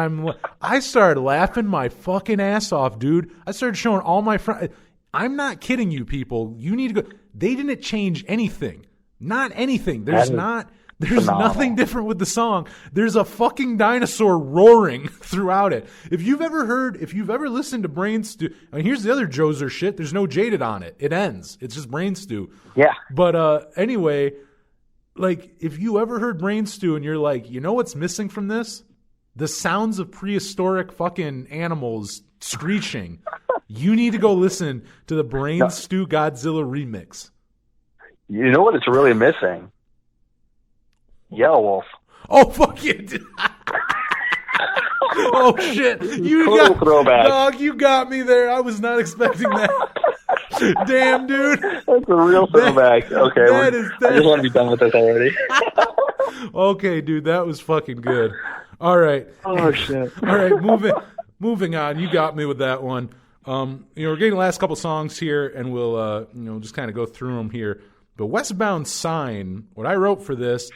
I started laughing my fucking ass off, dude. I started showing all my friends. I'm not kidding you, people. You need to go. They didn't change anything. Not anything. There's nothing different with the song. There's a fucking dinosaur roaring throughout it. If you've ever listened to Brain Stew, I mean, here's the other Joser shit. There's no Jaded on it. It ends. It's just Brain Stew.
Yeah.
But anyway, like, if you ever heard Brain Stew and you're like, you know what's missing from this? The sounds of prehistoric fucking animals screeching. You need to go listen to the Brain Stew Godzilla remix.
You know what it's really missing? Yellow Wolf.
Oh, fuck yeah. Oh, shit. Dog, you got me there. I was not expecting that. Damn, dude.
That's a real throwback. Okay. I just want to be done with this already.
Okay, dude. That was fucking good. All right.
Oh, shit.
All right. Moving on. You got me with that one. We're getting the last couple songs here, and we'll, just kind of go through them here. But Westbound Sign, what I wrote for this,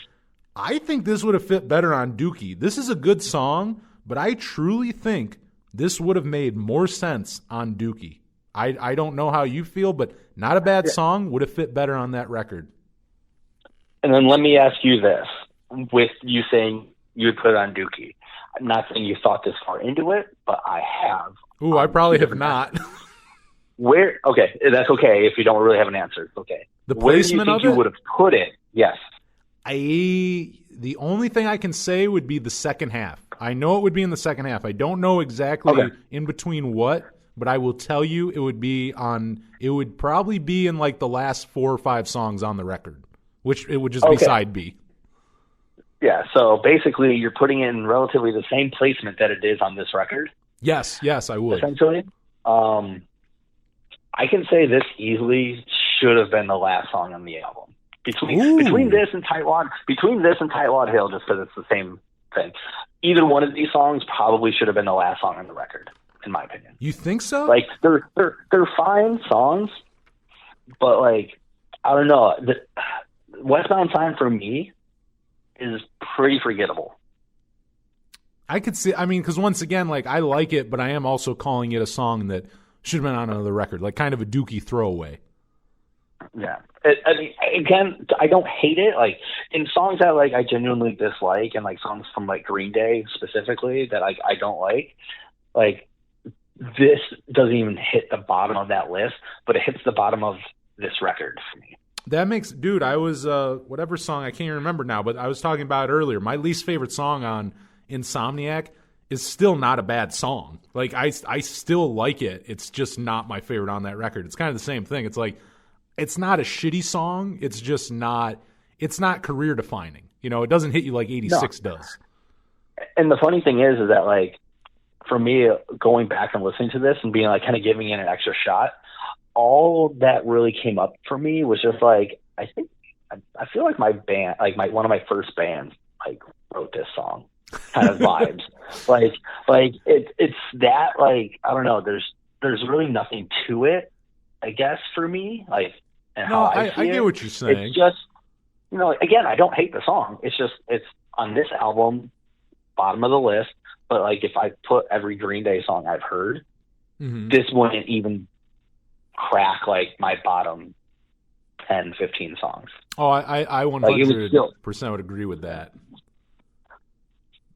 I think this would have fit better on Dookie. This is a good song, but I truly think this would have made more sense on Dookie. I don't know how you feel, but not a bad song, would have fit better on that record.
And then let me ask you this, with you saying you would put it on Dookie. I'm not saying you thought this far into it, but I have.
Ooh, I probably have not.
Okay, that's okay if you don't really have an answer. It's okay.
The placement
of it? You would have put it, yes.
The only thing I can say would be the second half. I know it would be in the second half. I don't know exactly in between what, but I will tell you it would probably be in like the last 4 or 5 songs on the record, which it would just be side B.
Yeah, so basically you're putting in relatively the same placement that it is on this record.
Yes, I would.
Essentially. I can say this easily should have been the last song on the album. Between this and Tightwad Hill, just because it's the same thing. Either one of these songs probably should have been the last song on the record, in my opinion.
You think so?
Like they're fine songs, but like I don't know. The Westbound Sign for me is pretty forgettable.
I could see. I mean, because once again, like I like it, but I am also calling it a song that should have been on another record, like kind of a Dookie throwaway.
Yeah. I mean, again, I don't hate it. Like in songs that like I genuinely dislike, and like songs from like Green Day specifically that I don't like this doesn't even hit the bottom of that list, but it hits the bottom of this record for me.
That makes, dude. I was whatever song I can't even remember now, but I was talking about it earlier. My least favorite song on Insomniac is still not a bad song. Like I still like it. It's just not my favorite on that record. It's kind of the same thing. It's like it's not a shitty song. It's just not. It's not career defining. You know, it doesn't hit you like 86 does.
And the funny thing is that like for me, going back and listening to this and being like kind of giving it an extra shot, all that really came up for me was just like I feel like my band, like one of my first bands, like wrote this song kind of vibes. like it's that like I don't know. There's really nothing to it, I guess, for me. Like and
No,
how I see
get
it.
what you're saying.
It's just again, I don't hate the song. It's just it's on this album, bottom of the list. But like if I put every Green Day song I've heard, this wouldn't even crack like my bottom 10, 15 songs.
Oh, I 100% would agree with that.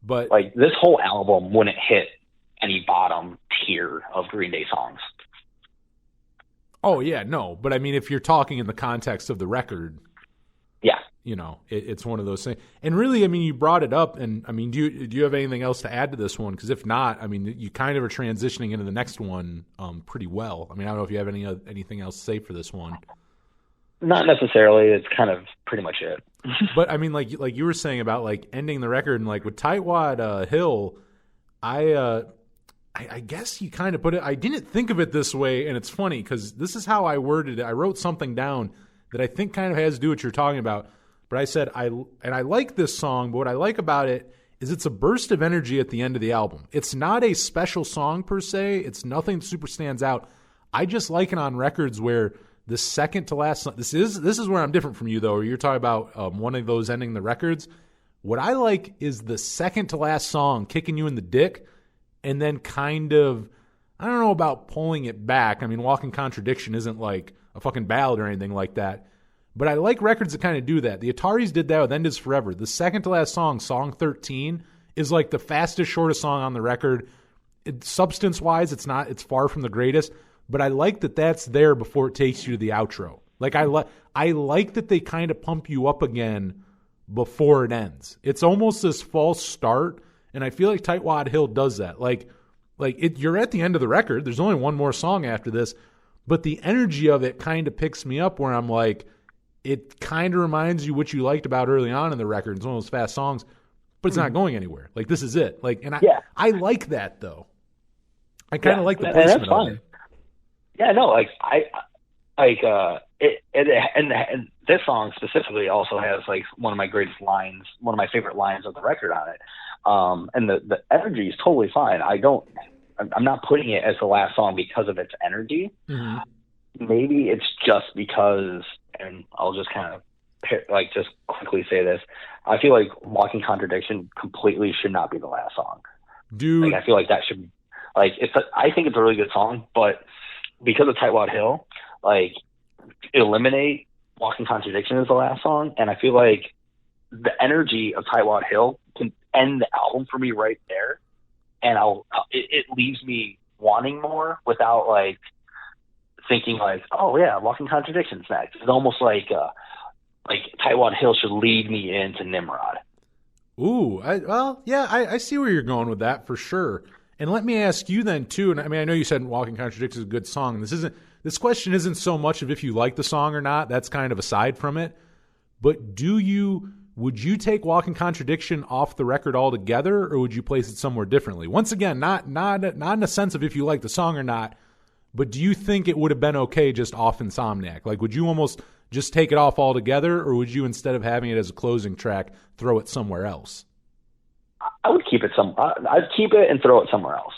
But
like this whole album wouldn't hit any bottom tier of Green Day songs.
Oh yeah, no. But I mean, if you're talking in the context of the record,
yeah,
you know, it's one of those things. And really, I mean, you brought it up, and I mean, do you have anything else to add to this one? Because if not, I mean, you kind of are transitioning into the next one pretty well. I mean, I don't know if you have anything else to say for this one.
Not necessarily. It's kind of pretty much it.
But I mean, like you were saying about like ending the record, and like with Tightwad Hill, I guess you kind of put it. I didn't think of it this way, and it's funny because this is how I worded it. I wrote something down that I think kind of has to do what you're talking about. But I said I like this song, but what I like about it is it's a burst of energy at the end of the album. It's not a special song per se. It's nothing that super stands out. I just like it on records where the second to last song, this is where I'm different from you though. You're talking about one of those ending the records. What I like is the second to last song kicking you in the dick, and then kind of, I don't know about pulling it back. I mean, Walking Contradiction isn't like a fucking ballad or anything like that. But I like records that kind of do that. The Ataris did that with End Is Forever. The second to last song, Song 13, is like the fastest, shortest song on the record. Substance-wise, it's far from the greatest. But I like that that's there before it takes you to the outro. Like I like that they kind of pump you up again before it ends. It's almost this false start, and I feel like Tightwad Hill does that. You're at the end of the record. There's only one more song after this, but the energy of it kind of picks me up where I'm like, it kind of reminds you what you liked about early on in the record. It's one of those fast songs, but it's not going anywhere. Like this is it. Like, and I like that though. I kind of like the placement of it.
Yeah, no, like and this song specifically also has like one of my favorite lines of the record on it. And the energy is totally fine. I'm not putting it as the last song because of its energy. Mm-hmm. Maybe it's just because, and I'll just kind of just quickly say this. I feel like Walking Contradiction completely should not be the last song.
Dude.
Like, I feel like that should, like, I think it's a really good song, but because of Tightwad Hill, like, eliminate Walking Contradiction as the last song, and I feel like the energy of Tightwad Hill can end the album for me right there, and it leaves me wanting more without like thinking like, oh yeah, Walking Contradiction's next. It's almost like Tightwad Hill should lead me into Nimrod.
Ooh, I see where you're going with that for sure. And let me ask you then too, and I mean, I know you said Walking Contradiction is a good song. This question isn't so much of if you like the song or not. That's kind of aside from it. But would you take Walking Contradiction off the record altogether, or would you place it somewhere differently? Once again, not in a sense of if you like the song or not, but do you think it would have been okay just off Insomniac? Like, would you almost just take it off altogether, or would you, instead of having it as a closing track, throw it somewhere else?
I would keep it I'd keep it and throw it somewhere else.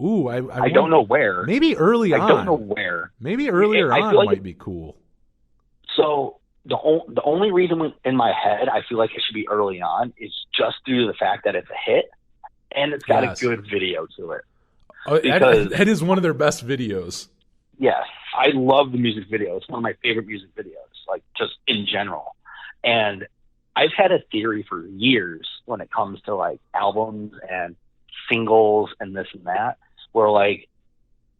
Ooh,
I don't know where.
Maybe early on.
I don't know where.
Maybe earlier on like might be cool.
So the only reason in my head I feel like it should be early on is just due to the fact that it's a hit, and it's got
Yes.
a good video to it.
Oh,
Because-
that is one of their best videos.
Yes, I love the music video. It's one of my favorite music videos, like just in general. And I've had a theory for years when it comes to like albums and singles and this and that, where like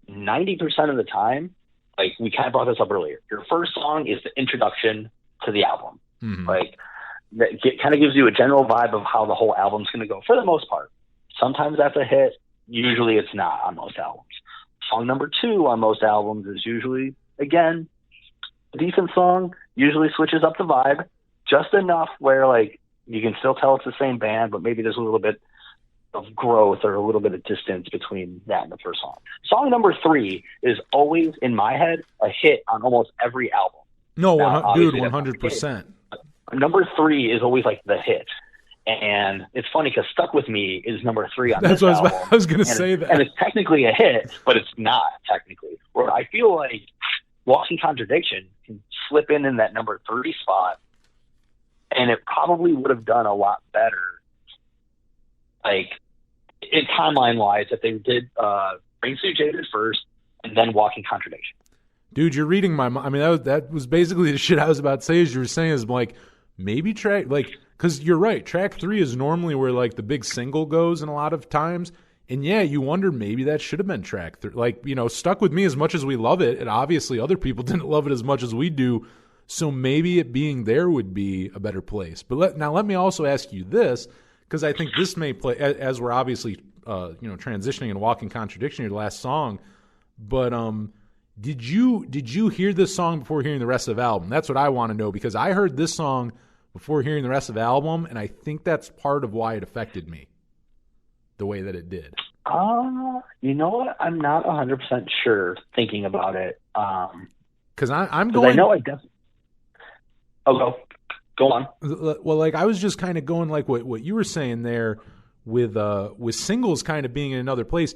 90% of the time, like we kind of brought this up earlier, your first song is the introduction to the album.
Mhm.
Like that kind of gives you a general vibe of how the whole album's going to go for the most part. Sometimes that's a hit. Usually it's not on most albums. Song number 2 on most albums is usually, again, a decent song, usually switches up the vibe just enough where like you can still tell it's the same band, but maybe there's a little bit of growth or a little bit of distance between that and the first song. Song number 3 is always, in my head, a hit on almost every album.
No,
Now,
dude,
obviously that's not the
100%.
Number 3 is always like the hit. And it's funny because Stuck With Me is number 3 on
That's
this
what
album.
I was going to
And
say
it's-
that.
And it's technically a hit, but it's not technically. Where I feel like Walking Contradiction can slip in that number 3 spot, and it probably would have done a lot better, like, in timeline-wise, if they did Brain Suit Jaded first and then Walking Contradiction.
Dude, you're reading my mind. I mean, that was basically the shit I was about to say. As you were saying, is like maybe track because you're right. Track 3 is normally where like the big single goes, and a lot of times, and yeah, you wonder maybe that should have been track 3. Like Stuck With Me, as much as we love it, and obviously other people didn't love it as much as we do. So maybe it being there would be a better place. But let me also ask you this, because I think this may play as we're obviously transitioning and Walking Contradiction, your last song, but Did you hear this song before hearing the rest of the album? That's what I want to know, because I heard this song before hearing the rest of the album, and I think that's part of why it affected me the way that it did.
You know what? I'm not 100% sure thinking about it.
Because I'm
Because
going.
I know I definitely. Oh, go on.
Well, like I was just kind of going like what you were saying there with singles kind of being in another place.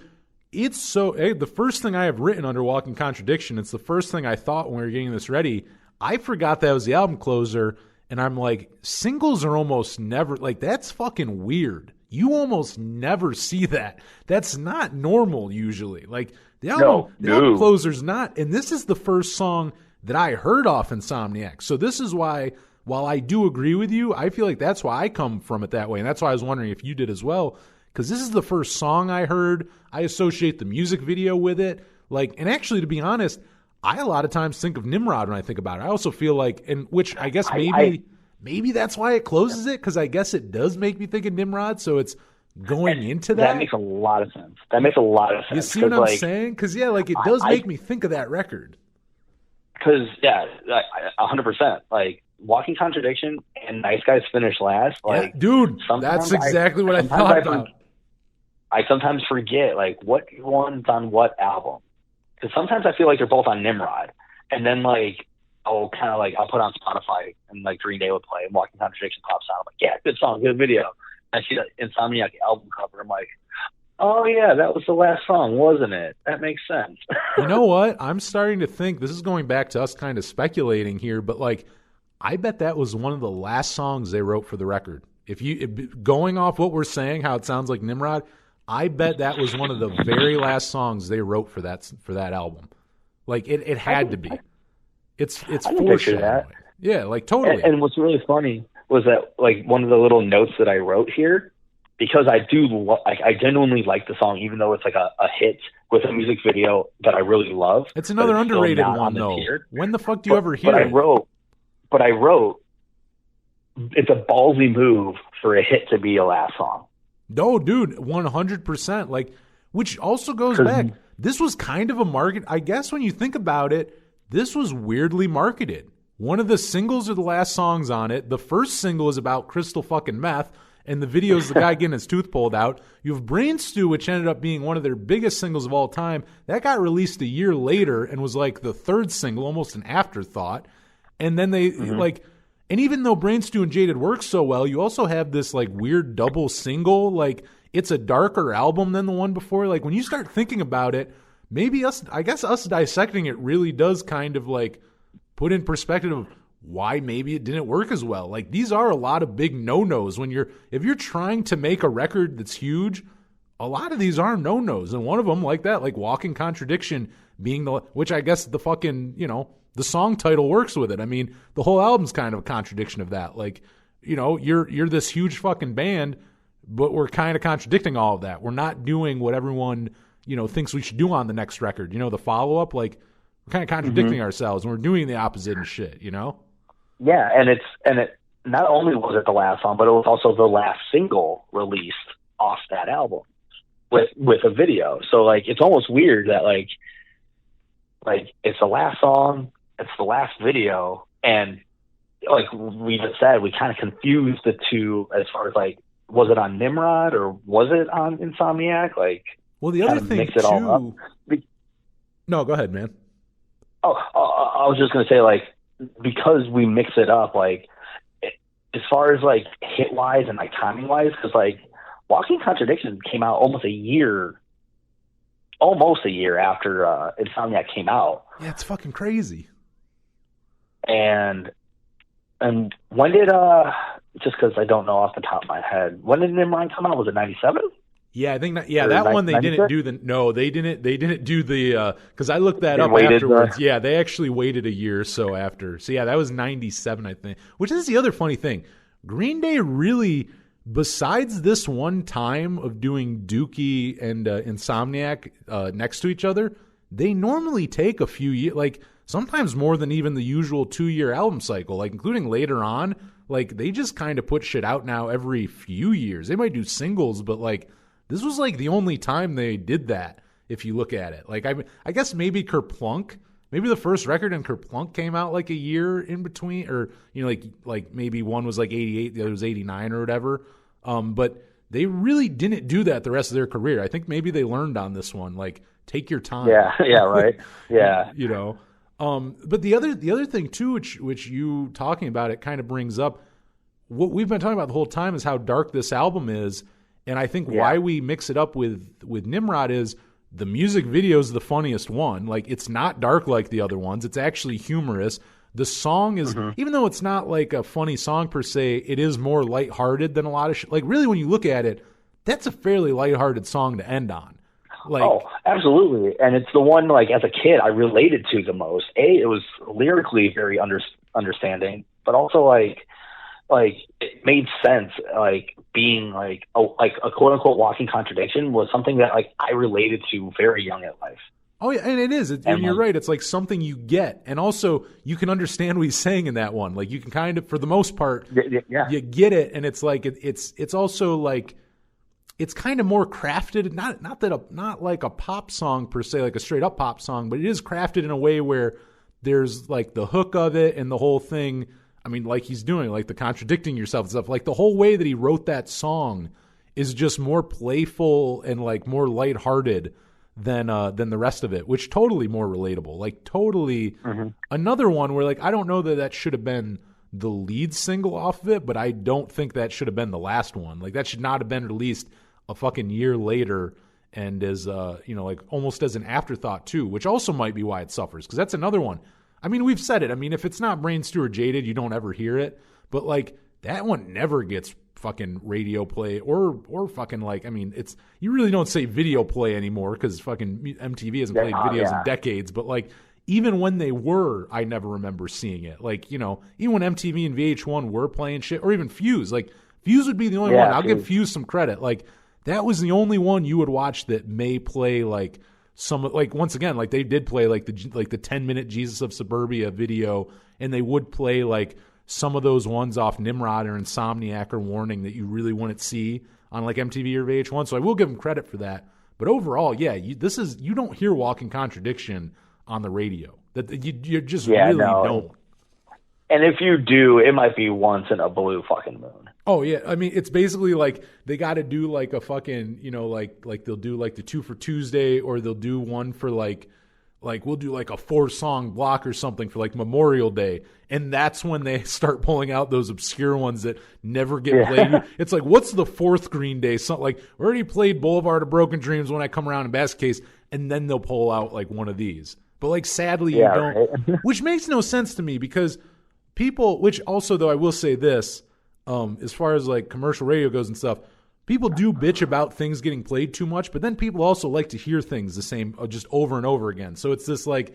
It's so the first thing I have written under Walking Contradiction, it's the first thing I thought when we were getting this ready. I forgot that was the album closer, and I'm like, singles are almost never, like, that's fucking weird. You almost never see that. That's not normal usually. Like the album closer's not, and this is the first song that I heard off Insomniac. So this is why, while I do agree with you, I feel like that's why I come from it that way, and that's why I was wondering if you did as well. Because this is the first song I heard. I associate the music video with it. Like, and actually, to be honest, I a lot of times think of Nimrod when I think about it. I also feel like, and which I guess maybe that's why it closes it, because I guess it does make me think of Nimrod. So it's going into that.
That makes a lot of sense.
You see what I'm saying? Because yeah, like it does make me think of that record.
Because 100%. Like Walking Contradiction and Nice Guys Finish Last. Like,
yeah, dude, that's exactly what I thought about.
I sometimes forget like what one's on what album, because sometimes I feel like they're both on Nimrod, and then like I'll put on Spotify and like Green Day would play and Walking Contradiction pops out. I'm like, yeah, good song, good video. I see the Insomniac album cover. I'm like, oh yeah, that was the last song, wasn't it? That makes sense.
You know what? I'm starting to think this is going back to us kind of speculating here, but like I bet that was one of the last songs they wrote for the record. Going off what we're saying, how it sounds like Nimrod, I bet that was one of the very last songs they wrote for that album. Like it had to be. It's foreshadowing. Yeah, like totally.
And what's really funny was that like one of the little notes that I wrote here, because I genuinely like the song, even though it's like a hit with a music video that I really love.
It's another underrated one though. When the fuck do you ever hear it?
But I wrote, it's a ballsy move for a hit to be a last song.
No, dude, 100%. Like, which also goes back. This was kind of a market. I guess when you think about it, this was weirdly marketed. One of the singles are the last songs on it. The first single is about crystal fucking meth, and the video is the guy getting his tooth pulled out. You have Brain Stew, which ended up being one of their biggest singles of all time. That got released a year later and was like the third single, almost an afterthought. And then they and even though Brain Stew and Jaded work so well, you also have this like weird double single. Like it's a darker album than the one before. Like when you start thinking about it, maybe us dissecting it really does kind of like put in perspective of why maybe it didn't work as well. Like these are a lot of big no-nos if you're trying to make a record that's huge, a lot of these are no-nos, and one of them like that, like Walking Contradiction being which I guess the fucking, the song title works with it. I mean, the whole album's kind of a contradiction of that. Like, you're this huge fucking band, but we're kind of contradicting all of that. We're not doing what everyone, thinks we should do on the next record. The follow-up, like, we're kind of contradicting ourselves, and we're doing the opposite and shit,
Yeah, and it not only was it the last song, but it was also the last single released off that album with a video. So like, it's almost weird that like it's the last song, it's the last video, and like we just said, we kind of confused the two as far as like, was it on Nimrod or was it on Insomniac? Like,
well, the other thing
mix it all up.
No, go ahead, man.
Oh, I was just gonna say, like, because we mix it up, like, as far as like hit wise and like timing wise, because like Walking Contradiction came out almost a year after Insomniac came out.
Yeah, it's fucking crazy.
And when did just because I don't know off the top of my head, when did Nimrod come out? Was it 97?
Yeah, I think that. Yeah, that one they
96?
didn't do the. No, they didn't do the. Because I looked that up afterwards. Yeah, they actually waited a year or so after. So yeah, that was 97, I think. Which is the other funny thing. Green Day really, besides this one time of doing Dookie and Insomniac next to each other, they normally take a few years, like sometimes more than even the usual 2-year album cycle, like including later on. Like they just kind of put shit out now every few years. They might do singles, but like this was like the only time they did that. If you look at it, like I guess maybe Kerplunk. Maybe the first record in Kerplunk came out like a year in between, or like maybe one was like 88, the other was 89 or whatever. But they really didn't do that the rest of their career. I think maybe they learned on this one, like take your time.
Yeah, right. Yeah.
But the other thing too, which you talking about, it kind of brings up what we've been talking about the whole time is how dark this album is, and I think why we mix it up with Nimrod is. The music video is the funniest one. Like, it's not dark like the other ones. It's actually humorous. The song is, even though it's not like a funny song per se, it is more lighthearted than a lot of like, really, when you look at it, that's a fairly lighthearted song to end on. Like, oh,
absolutely. And it's the one, like, as a kid, I related to the most. It was lyrically very understanding, but also, like it made sense, like being like a quote unquote walking contradiction was something that like I related to very young in life.
Oh yeah, and it is. And you're right. It's like something you get, and also you can understand what he's saying in that one. Like you can kind of, for the most part, you get it, and it's like it's also like it's kind of more crafted. Not like a pop song per se, like a straight up pop song, but it is crafted in a way where there's like the hook of it and the whole thing. I mean, like he's doing, like the contradicting yourself and stuff. Like the whole way that he wrote that song is just more playful and like more lighthearted than the rest of it, which totally more relatable. Like totally another one where like I don't know that should have been the lead single off of it, but I don't think that should have been the last one. Like that should not have been released a fucking year later and as like almost as an afterthought too, which also might be why it suffers, because that's another one. I mean, we've said it. I mean, if it's not Brain Stew or Jaded, you don't ever hear it. But like that one never gets fucking radio play or fucking like, I mean, it's, you really don't say video play anymore because fucking MTV hasn't played videos in decades. But like even when they were, I never remember seeing it. Like, even when MTV and VH1 were playing shit, or even Fuse, like Fuse would be the only one. I'll give Fuse some credit. Like that was the only one you would watch that may play like some, like once again, like they did play like the 10-minute Jesus of Suburbia video, and they would play like some of those ones off Nimrod or Insomniac or Warning that you really wouldn't see on like MTV or VH1. So I will give them credit for that. But overall, yeah, you don't hear Walking Contradiction on the radio. That you just really don't.
And if you do, it might be once in a blue fucking moon.
Oh yeah, I mean it's basically like they got to do like a fucking like they'll do like the 2 for Tuesday, or they'll do one for like we'll do like a 4-song block or something for like Memorial Day, and that's when they start pulling out those obscure ones that never get played. It's like, what's the 4th Green Day? Something like, we already played Boulevard of Broken Dreams When I Come Around in Basket Case, and then they'll pull out like one of these. But like sadly you don't, right? Which makes no sense to me, because people, which also though I will say this, as far as like commercial radio goes and stuff, people do bitch about things getting played too much, but then people also like to hear things the same, just over and over again. So it's this like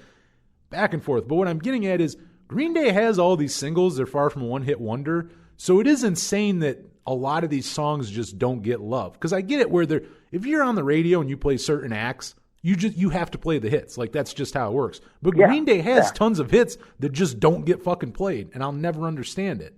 back and forth. But what I'm getting at is Green Day has all these singles. They're far from a one-hit wonder. So it is insane that a lot of these songs just don't get love. Because I get it where if you're on the radio and you play certain acts, you have to play the hits. Like, that's just how it works. But Green Day has tons of hits that just don't get fucking played, and I'll never understand it.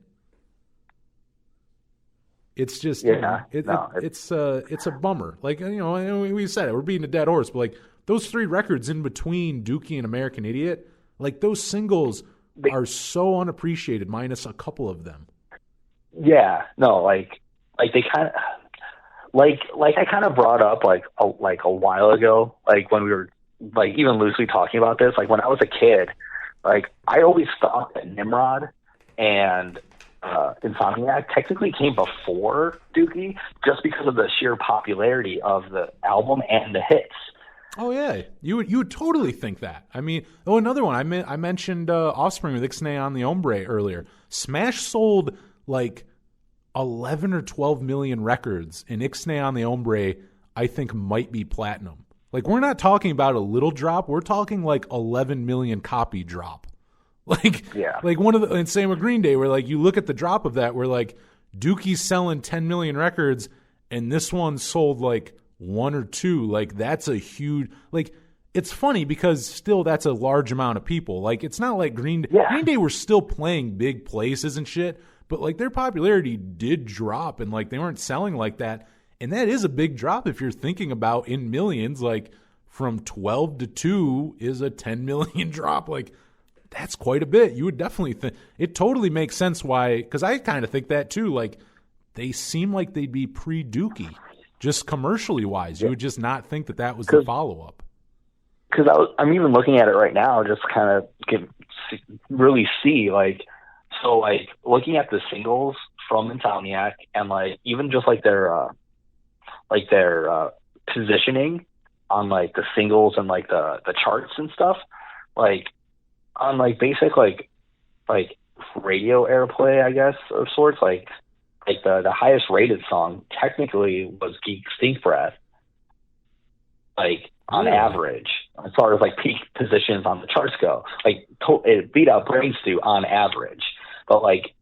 It's just it's a bummer. Like, we said it, we're beating a dead horse, but like those 3 records in between Dookie and American Idiot, like those singles are so unappreciated, minus a couple of them.
Yeah, no, like they kind of like I kind of brought up like a while ago, like when we were like even loosely talking about this, like when I was a kid, like I always thought that Nimrod and Insomniac technically came before Dookie, just because of the sheer popularity of the album and the hits.
Oh yeah, you would totally think that. I mean, another one I mentioned Offspring with Ixnay on the Hombre earlier. Smash sold like 11 or 12 million records, and Ixnay on the Hombre I think might be platinum. Like, we're not talking about a little drop, we're talking like 11 million copy drop. Like, like one of the, and same with Green Day, where like you look at the drop of that, where like Dookie's selling 10 million records, and this one sold like 1 or 2. Like, that's a huge, like, it's funny because still that's a large amount of people. Like, it's not like Green Day were still playing big places and shit, but like their popularity did drop, and like they weren't selling like that, and that is a big drop if you're thinking about in millions. Like, from 12 to 2 is a 10 million drop. Like, that's quite a bit. You would definitely think it totally makes sense why, because I kind of think that too. Like, they seem like they'd be pre-Dookie, just commercially wise. You would just not think that was the follow-up.
Because I'm even looking at it right now, just kind of can really see, like, so like looking at the singles from Insomniac and like even just like their positioning on like the singles and like the charts and stuff, like on like basic like radio airplay, I guess, of sorts, like the highest rated song technically was Geek Stink Breath, like on average, as far as like peak positions on the charts go. Like it beat out Brain Stew on average, but like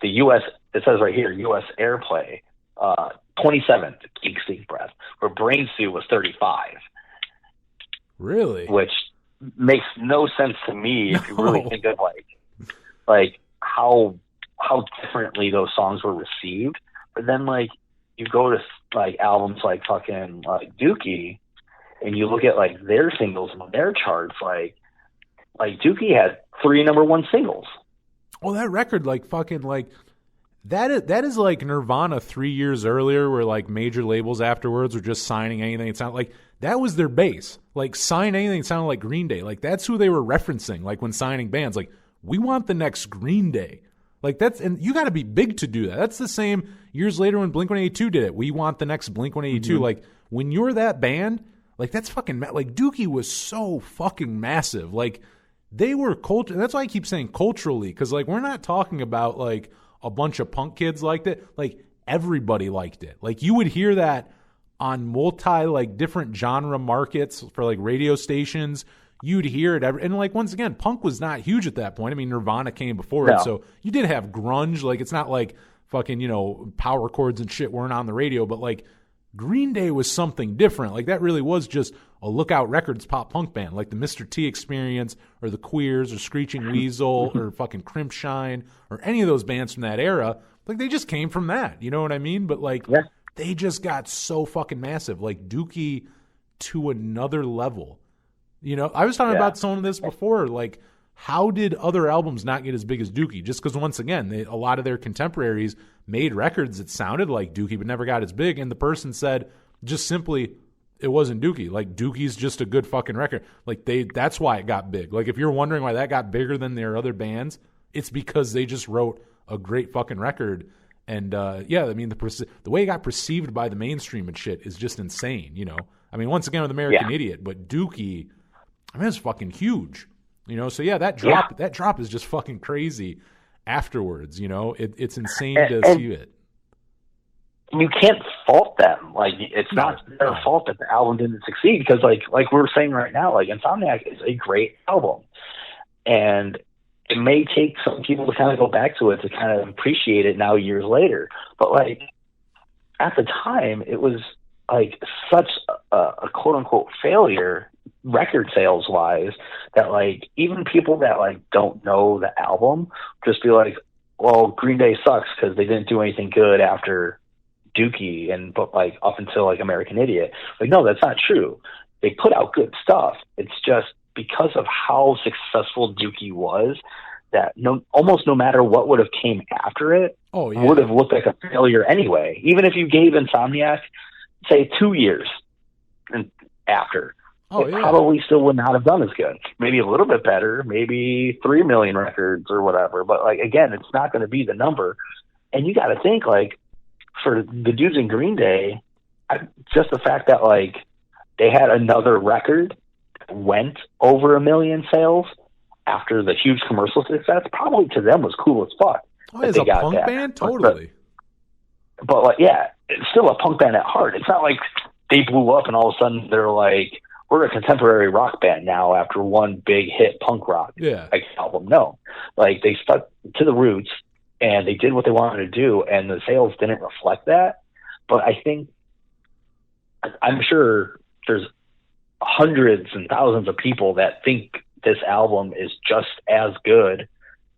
the US, it says right here, US airplay, 27th Geek Stink Breath, where Brain Stew was 35.
Really?
Which makes no sense to me if you really think of like how differently those songs were received. But then like you go to like albums like fucking like Dookie, and you look at like their singles and their charts, like Dookie had 3 number 1 singles.
Well, that record, like fucking like that is like Nirvana 3 years earlier, where like major labels afterwards were just signing anything. It sounded like that was their base. Like, sign anything sounded like Green Day. Like, that's who they were referencing. Like, when signing bands, like, we want the next Green Day. Like, and you got to be big to do that. That's the same years later when Blink-182 did it. We want the next Blink-182. Mm-hmm. Like, when you're that band, like, that's fucking like Dookie was so fucking massive. Like, they were culture. That's why I keep saying culturally, because like we're not talking about like a bunch of punk kids liked it. Like, everybody liked it. Like, you would hear that on multi like different genre markets for like radio stations. You'd hear it and like, once again, punk was not huge at that point. I mean, Nirvana came before it, so you did have grunge. Like, it's not like fucking power chords and shit weren't on the radio, but like Green Day was something different. Like, that really was just a Lookout Records pop punk band, like the Mr. T Experience or the Queers or Screeching Weasel or fucking Crimpshine or any of those bands from that era. Like, they just came from that, you know what I mean? But like, they just got so fucking massive, like Dookie to another level. I was talking about some of this before. Like, how did other albums not get as big as Dookie? Just because, once again, a lot of their contemporaries made records that sounded like Dookie but never got as big. And the person said just simply, it wasn't Dookie. Like, Dookie's just a good fucking record. Like, that's why it got big. Like, if you're wondering why that got bigger than their other bands, it's because they just wrote a great fucking record. And I mean, the way it got perceived by the mainstream and shit is just insane. I mean, once again with American Idiot, but Dookie, I mean, it's fucking huge. So that drop is just fucking crazy afterwards. It's insane to see it.
you can't fault them. Like, it's not their fault that the album didn't succeed, because like we're saying right now, like, Insomniac is a great album, and it may take some people to kind of go back to it to kind of appreciate it now years later. But like, at the time, it was like such a quote unquote failure record sales wise, that like even people that like don't know the album just be like, well, Green Day sucks because they didn't do anything good after Dookie but like up until like American Idiot. Like, no, that's not true. They put out good stuff. It's just because of how successful Dookie was, that almost no matter what would have came after it, would have looked like a failure anyway. Even if you gave Insomniac, say, 2 years after, probably still would not have done as good. Maybe a little bit better, maybe 3 million records or whatever. But like, again, it's not going to be the number. And you got to think, like, for the dudes in Green Day, just the fact that like they had another record that went over 1 million sales after the huge commercial success, probably to them was cool as fuck.
Oh, as a punk band, totally.
But like, yeah, it's still a punk band at heart. It's not like they blew up and all of a sudden they're like, we're a contemporary rock band now after one big hit punk rock album. No, like, they stuck to the roots and they did what they wanted to do, and the sales didn't reflect that. But I'm sure there's hundreds and thousands of people that think this album is just as good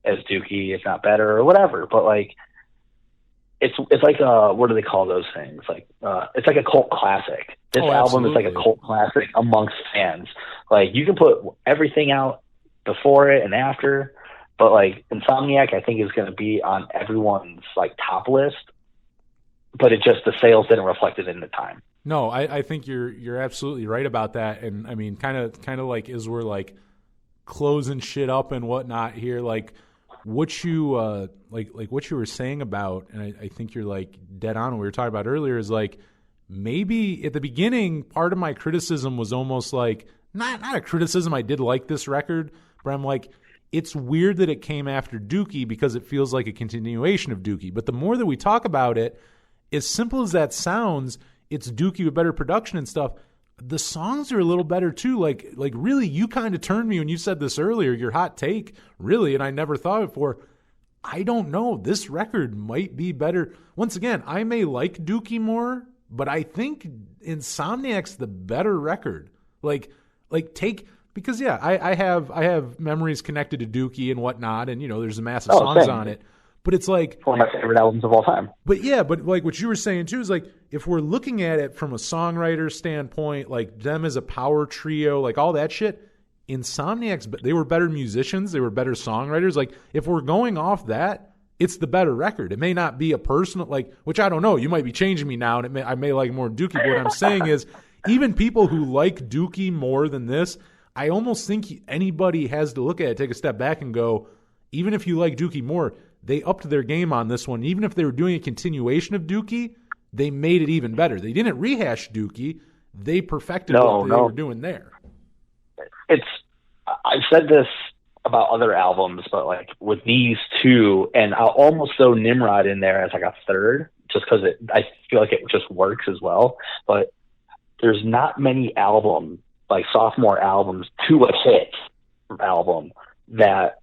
as Dookie, if not better, or whatever. But like, it's like what do they call those things? Like, it's like a cult classic. This album is like a cult classic amongst fans. Like, you can put everything out before it and after, but like Insomniac, I think, is going to be on everyone's like top list. But the sales didn't reflect it in the time.
No, I think you're absolutely right about that. And I mean, kind of like, as we're like closing shit up and whatnot here, like what you like what you were saying about, and I think you're like dead on what we were talking about earlier, is like, maybe at the beginning part of my criticism was almost like not a criticism. I did like this record, but I'm like, it's weird that it came after Dookie because it feels like a continuation of Dookie. But the more that we talk about it, as simple as that sounds, it's Dookie with better production and stuff. The songs are a little better too. Like really, you kind of turned me when you said this earlier, your hot take, really, and I never thought it before. I don't know. This record might be better. Once again, I may like Dookie more, but I think Insomniac's the better record. Because I have memories connected to Dookie and whatnot, and there's a massive songs on it. But it's like
one of my favorite albums of all time.
But like what you were saying too is like, if we're looking at it from a songwriter standpoint, like them as a power trio, like all that shit, Insomniacs, they were better musicians, they were better songwriters. Like, if we're going off that, it's the better record. It may not be a personal, like, which I don't know. You might be changing me now, and I may like more Dookie. But what I'm saying is, even people who like Dookie more than this, I almost think anybody has to look at it, take a step back, and go, even if you like Dookie more, they upped their game on this one. Even if they were doing a continuation of Dookie, they made it even better. They didn't rehash Dookie. They perfected what they were doing there.
I've said this about other albums, but like with these two, and I'll almost throw Nimrod in there as like a third, just because I feel like it just works as well. But there's not many albums, like sophomore albums, to a hit album, that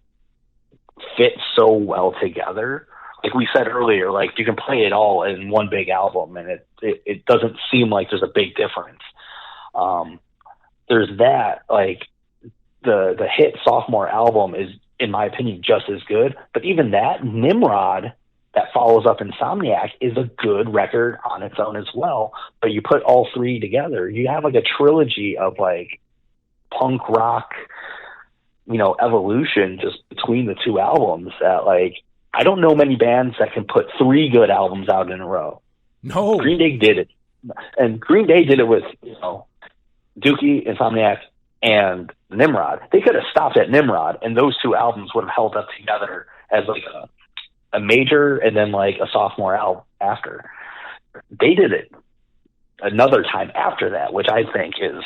fit so well together. Like we said earlier, like you can play it all in one big album, and it doesn't seem like there's a big difference. There's that, like the hit sophomore album is, in my opinion, just as good. But even that, Nimrod, that follows up Insomniac, is a good record on its own as well. But you put all three together, you have like a trilogy of like punk rock, evolution just between the two albums, that like, I don't know many bands that can put three good albums out in a row.
No.
Green Day did it. And Green Day did it with, Dookie, Insomniac, and Nimrod. They could have stopped at Nimrod, and those two albums would have held up together as like a major and then like a sophomore album after. They did it another time after that, which I think is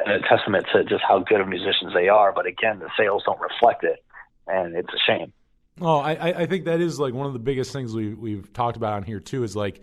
a testament to just how good of musicians they are. But again, the sales don't reflect it, and it's a shame.
Oh, I think that is like one of the biggest things we've talked about on here too, is like,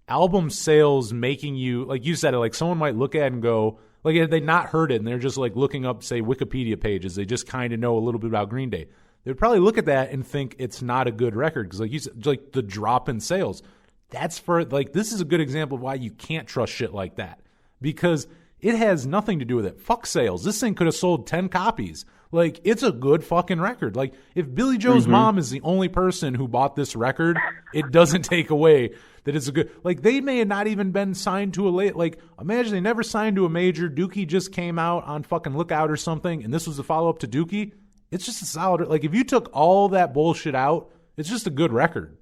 album sales making you, like you said, like someone might look at it and go, like if they not heard it and they're just like looking up, say, Wikipedia pages, they just kind of know a little bit about Green Day. They'd probably look at that and think it's not a good record because, like you said, like the drop in sales. That's for, like, this is a good example of why you can't trust shit like that because it has nothing to do with it. Fuck sales. This thing could have sold 10 copies. Like, it's a good fucking record. Like, if Billy Joe's mom is the only person who bought this record, it doesn't take away that it's a good, like, they may have not even been signed to a late, like, imagine they never signed to a major. Dookie just came out on fucking Lookout or something, and this was the follow-up to Dookie. It's just a solid, like, if you took all that bullshit out, it's just a good record.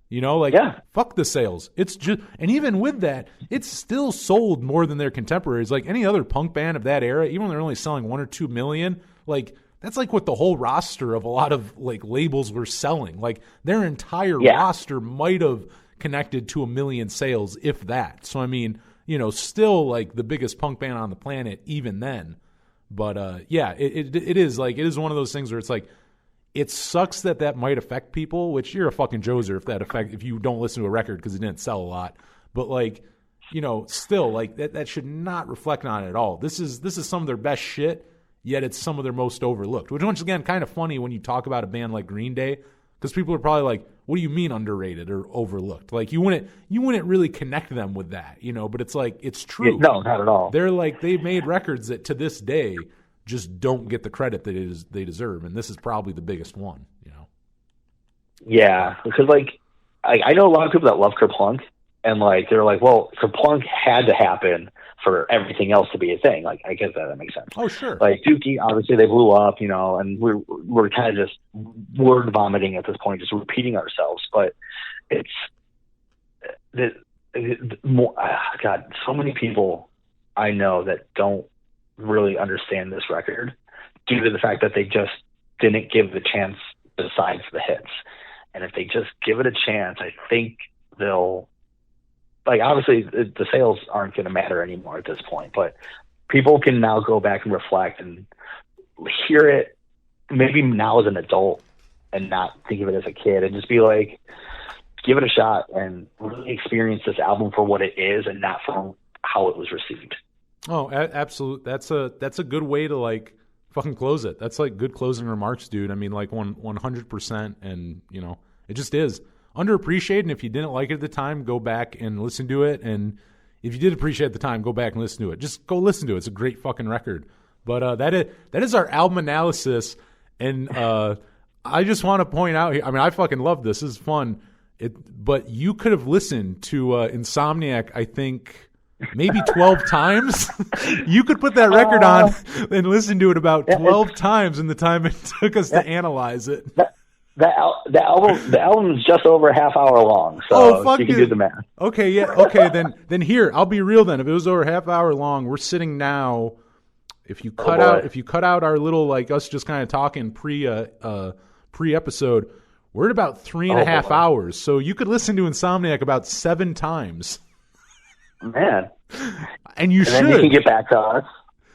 You know, like, fuck the sales. It's just, and even with that, it's still sold more than their contemporaries. Like, any other punk band of that era, even when they're only selling 1 or 2 million, like, that's like what the whole roster of a lot of, like, labels were selling. Like, their entire roster might have connected to 1 million sales, if that. So, I mean, you know, still, like, the biggest punk band on the planet, even then. But, it is, like, it is one of those things where it's like, it sucks that might affect people, which you're a fucking joser if you don't listen to a record because it didn't sell a lot. But, like, you know, still, like, that should not reflect on it at all. This is some of their best shit, yet it's some of their most overlooked. Which, once again, kind of funny when you talk about a band like Green Day, because people are probably like, what do you mean underrated or overlooked? Like, you wouldn't really connect them with that, you know, but it's like, it's true.
Yeah, no, not at all.
They're like, they've made records that to this day just don't get the credit that they deserve, and this is probably the biggest one, you know?
Yeah, because, like, I know a lot of people that love Kerplunk, and, like, they're like, well, Kerplunk had to happen for everything else to be a thing. Like, I guess that makes sense.
Oh, sure.
Like, Dookie, obviously, they blew up, you know, and we're kind of just word vomiting at this point, just repeating ourselves. But it's more, God, so many people I know that don't really understand this record due to the fact that they just didn't give the chance besides the hits. And if they just give it a chance, I think they'll, like, obviously the sales aren't going to matter anymore at this point, but people can now go back and reflect and hear it maybe now as an adult and not think of it as a kid and just be like, give it a shot and really experience this album for what it is and not for how it was received.
Oh, absolutely. That's a good way to, like, fucking close it. That's, like, good closing remarks, dude. I mean, like, 100%, and, you know, it just is underappreciated. And if you didn't like it at the time, go back and listen to it. And if you did appreciate it at the time, go back and listen to it. Just go listen to it. It's a great fucking record. But that is our album analysis. And I just want to point out here, I mean, I fucking love this. This is fun. But you could have listened to Insomniac, I think, maybe 12 times. You could put that record on and listen to it about 12 times in the time it took us to analyze it.
The album is just over a half hour long, so you can do the math.
Okay, yeah, okay. Then here, I'll be real. Then if it was over a half hour long, we're sitting now. If you cut out our little, like, us just kind of talking pre episode, we're at about 3.5 hours. So you could listen to Insomniac about 7 times.
Man,
and you should.
Then you can get back to us,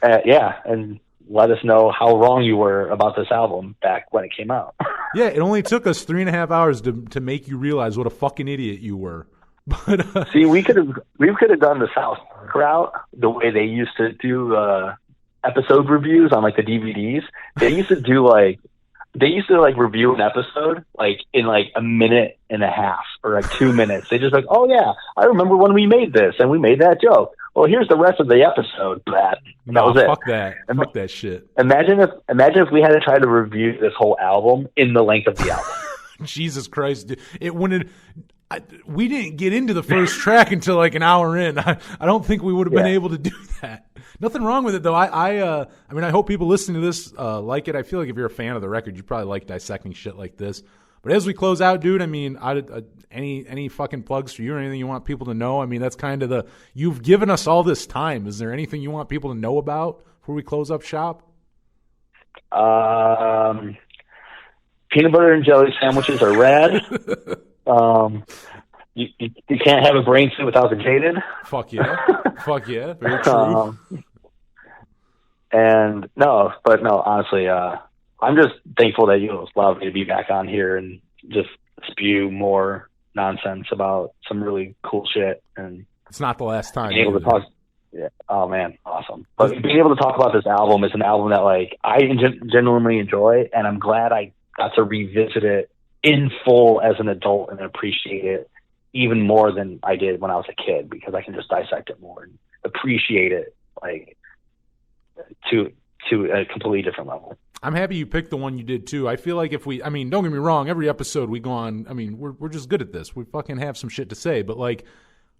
and let us know how wrong you were about this album back when it came out.
Yeah, it only took us 3.5 hours to make you realize what a fucking idiot you were. But
see, we could have done the South route the way they used to do episode reviews on, like, the DVDs. They used to review an episode like in like a minute and a half or like 2 minutes. They just like, oh yeah, I remember when we made this and we made that joke. Well, here's the rest of the episode. That was it.
Fuck that. Fuck that shit.
Imagine if we had to try to review this whole album in the length of the album.
Jesus Christ. We didn't get into the first track until like an hour in. I don't think we would have been able to do that. Nothing wrong with it though. I mean, I hope people listening to this like it. I feel like if you're a fan of the record, you probably like dissecting shit like this. But as we close out, dude, I mean, any fucking plugs for you or anything you want people to know? I mean, that's kind of you've given us all this time. Is there anything you want people to know about before we close up shop?
Peanut butter and jelly sandwiches are rad. You can't have a brain suit without the jaded.
Fuck yeah. Fuck yeah. Very true.
Honestly, I'm just thankful that you allowed me to be back on here and just spew more nonsense about some really cool shit, and
It's not the last time.
being able to talk. Yeah. Oh man, awesome! But being able to talk about this album is an album that like I genuinely enjoy, and I'm glad I got to revisit it in full as an adult and appreciate it even more than I did when I was a kid, because I can just dissect it more and appreciate it like to a completely different level.
I'm happy you picked the one you did too. I feel like if I mean, don't get me wrong, every episode we go on, I mean, we're just good at this. We fucking have some shit to say, but like,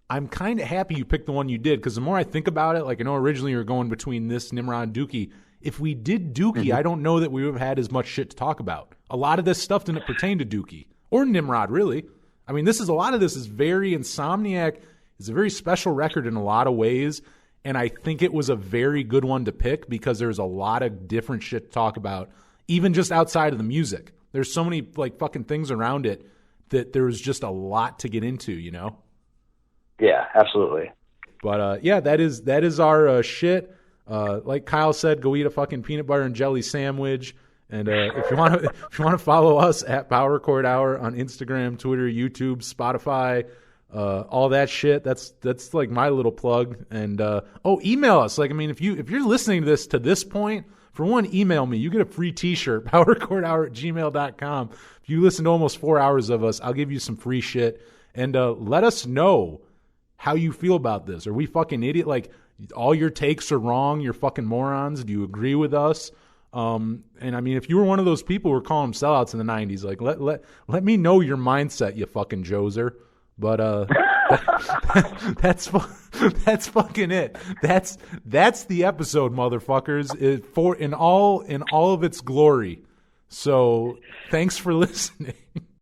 I'm kind of happy you picked the one you did, because the more I think about it, like I know originally you were going between this, Nimrod, and Dookie. If we did Dookie, I don't know that we would have had as much shit to talk about. A lot of this stuff didn't pertain to Dookie or Nimrod, really. I mean, a lot of this is very Insomniac. It's a very special record in a lot of ways, and I think it was a very good one to pick because there's a lot of different shit to talk about, even just outside of the music. There's so many like fucking things around it that there was just a lot to get into, you know?
Yeah, absolutely.
But yeah, that is our shit. Like Kyle said, go eat a fucking peanut butter and jelly sandwich. And if you want to follow us at Power Chord Hour on Instagram, Twitter, YouTube, Spotify, all that shit. That's like my little plug. And email us. Like, I mean, if you're listening to this point, for one, email me. You get a free T-shirt, powerchordhour@gmail.com. If you listen to almost 4 hours of us, I'll give you some free shit. And let us know how you feel about this. Are we fucking idiot? Like, all your takes are wrong. You're fucking morons. Do you agree with us? And I mean, if you were one of those people who were calling them sellouts in the 90s, like let me know your mindset, you fucking Joser. But that's fucking it. That's the episode, motherfuckers. In all of its glory. So thanks for listening.